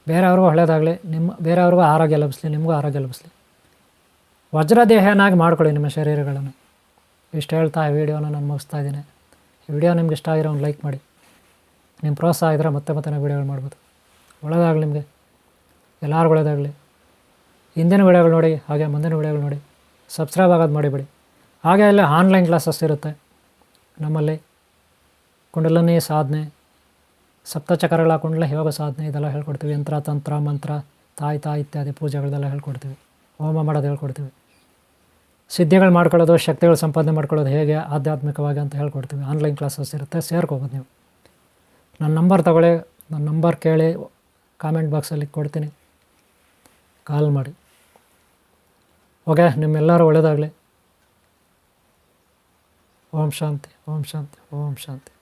ಬೇರೆಯವ್ರಿಗೂ ಒಳ್ಳೆಯದಾಗಲಿ, ಬೇರೆಯವ್ರಿಗೂ ಆರೋಗ್ಯ ಲಭಿಸಲಿ, ನಿಮಗೂ ಆರೋಗ್ಯ ಲಭಿಸಲಿ. ವಜ್ರದೇಹನಾಗಿ ಮಾಡ್ಕೊಳ್ಳಿ ನಿಮ್ಮ ಶರೀರಗಳನ್ನು. ಇಷ್ಟು ಹೇಳ್ತಾ ಈ ವಿಡಿಯೋನ ನಾನು ಮುಗಿಸ್ತಾ ಇದ್ದೀನಿ. ಈ ವಿಡಿಯೋ ನಿಮ್ಗೆ ಇಷ್ಟ ಆಗಿರೋ ಒಂದು ಲೈಕ್ ಮಾಡಿ. ನಿಮ್ಮ ಪ್ರೋತ್ಸಾಹ ಇದ್ದರೆ ಮತ್ತೆ ನಾವು ವಿಡಿಯೋಗಳು ಮಾಡ್ಬೋದು. ಒಳ್ಳೆಯದಾಗಲಿ ನಿಮಗೆ, ಎಲ್ಲರಿಗೂ ಒಳ್ಳೆಯದಾಗಲಿ. ಹಿಂದಿನ ವಿಡಿಯೋಗಳು ನೋಡಿ, ಹಾಗೆ ಮುಂದಿನ ವಿಡಿಯೋಗಳು ನೋಡಿ. ಸಬ್ಸ್ಕ್ರೈಬ್ ಆಗೋದು ಮಾಡಿಬಿಡಿ. ಹಾಗೆ ಅಲ್ಲಿ ಆನ್ಲೈನ್ ಕ್ಲಾಸಸ್ ಇರುತ್ತೆ ನಮ್ಮಲ್ಲಿ. ಕುಂಡಲಿನಿ ಸಾಧನೆ, ಸಪ್ತಚಕ್ರಗಳ ಕುಂಡಲ ಯೋಗ ಸಾಧನೆ ಇದೆಲ್ಲ ಹೇಳ್ಕೊಡ್ತೀವಿ. ಯಂತ್ರ, ತಂತ್ರ, ಮಂತ್ರ, ತಾಯಿ ಇತ್ಯಾದಿ ಪೂಜೆಗಳದೆಲ್ಲ ಹೇಳ್ಕೊಡ್ತೀವಿ. ಹೋಮ ಮಾಡೋದು ಹೇಳ್ಕೊಡ್ತೀವಿ. ಸಿದ್ಧಿಗಳು ಮಾಡ್ಕೊಳ್ಳೋದು, ಶಕ್ತಿಗಳು ಸಂಪಾದನೆ ಮಾಡ್ಕೊಳ್ಳೋದು ಹೇಗೆ ಆಧ್ಯಾತ್ಮಿಕವಾಗಿ ಅಂತ ಹೇಳ್ಕೊಡ್ತೀವಿ. ಆನ್ಲೈನ್ ಕ್ಲಾಸಸ್ ಇರುತ್ತೆ, ಸೇರ್ಕೋಬೋದು ನೀವು. ನನ್ನ ನಂಬರ್ ತಗೊಳ್ಳಿ, ನನ್ನ ನಂಬರ್ ಕೇಳಿ, ಕಾಮೆಂಟ್ ಬಾಕ್ಸಲ್ಲಿ ಕೊಡ್ತೀನಿ, ಕಾಲ್ ಮಾಡಿ. ಓಕೆ, ನಿಮ್ಮೆಲ್ಲರೂ ಒಳ್ಳೆಯದಾಗಲಿ. ಓಂ ಶಾಂತಿ, ಓಂ ಶಾಂತಿ, ಓಂ ಶಾಂತಿ.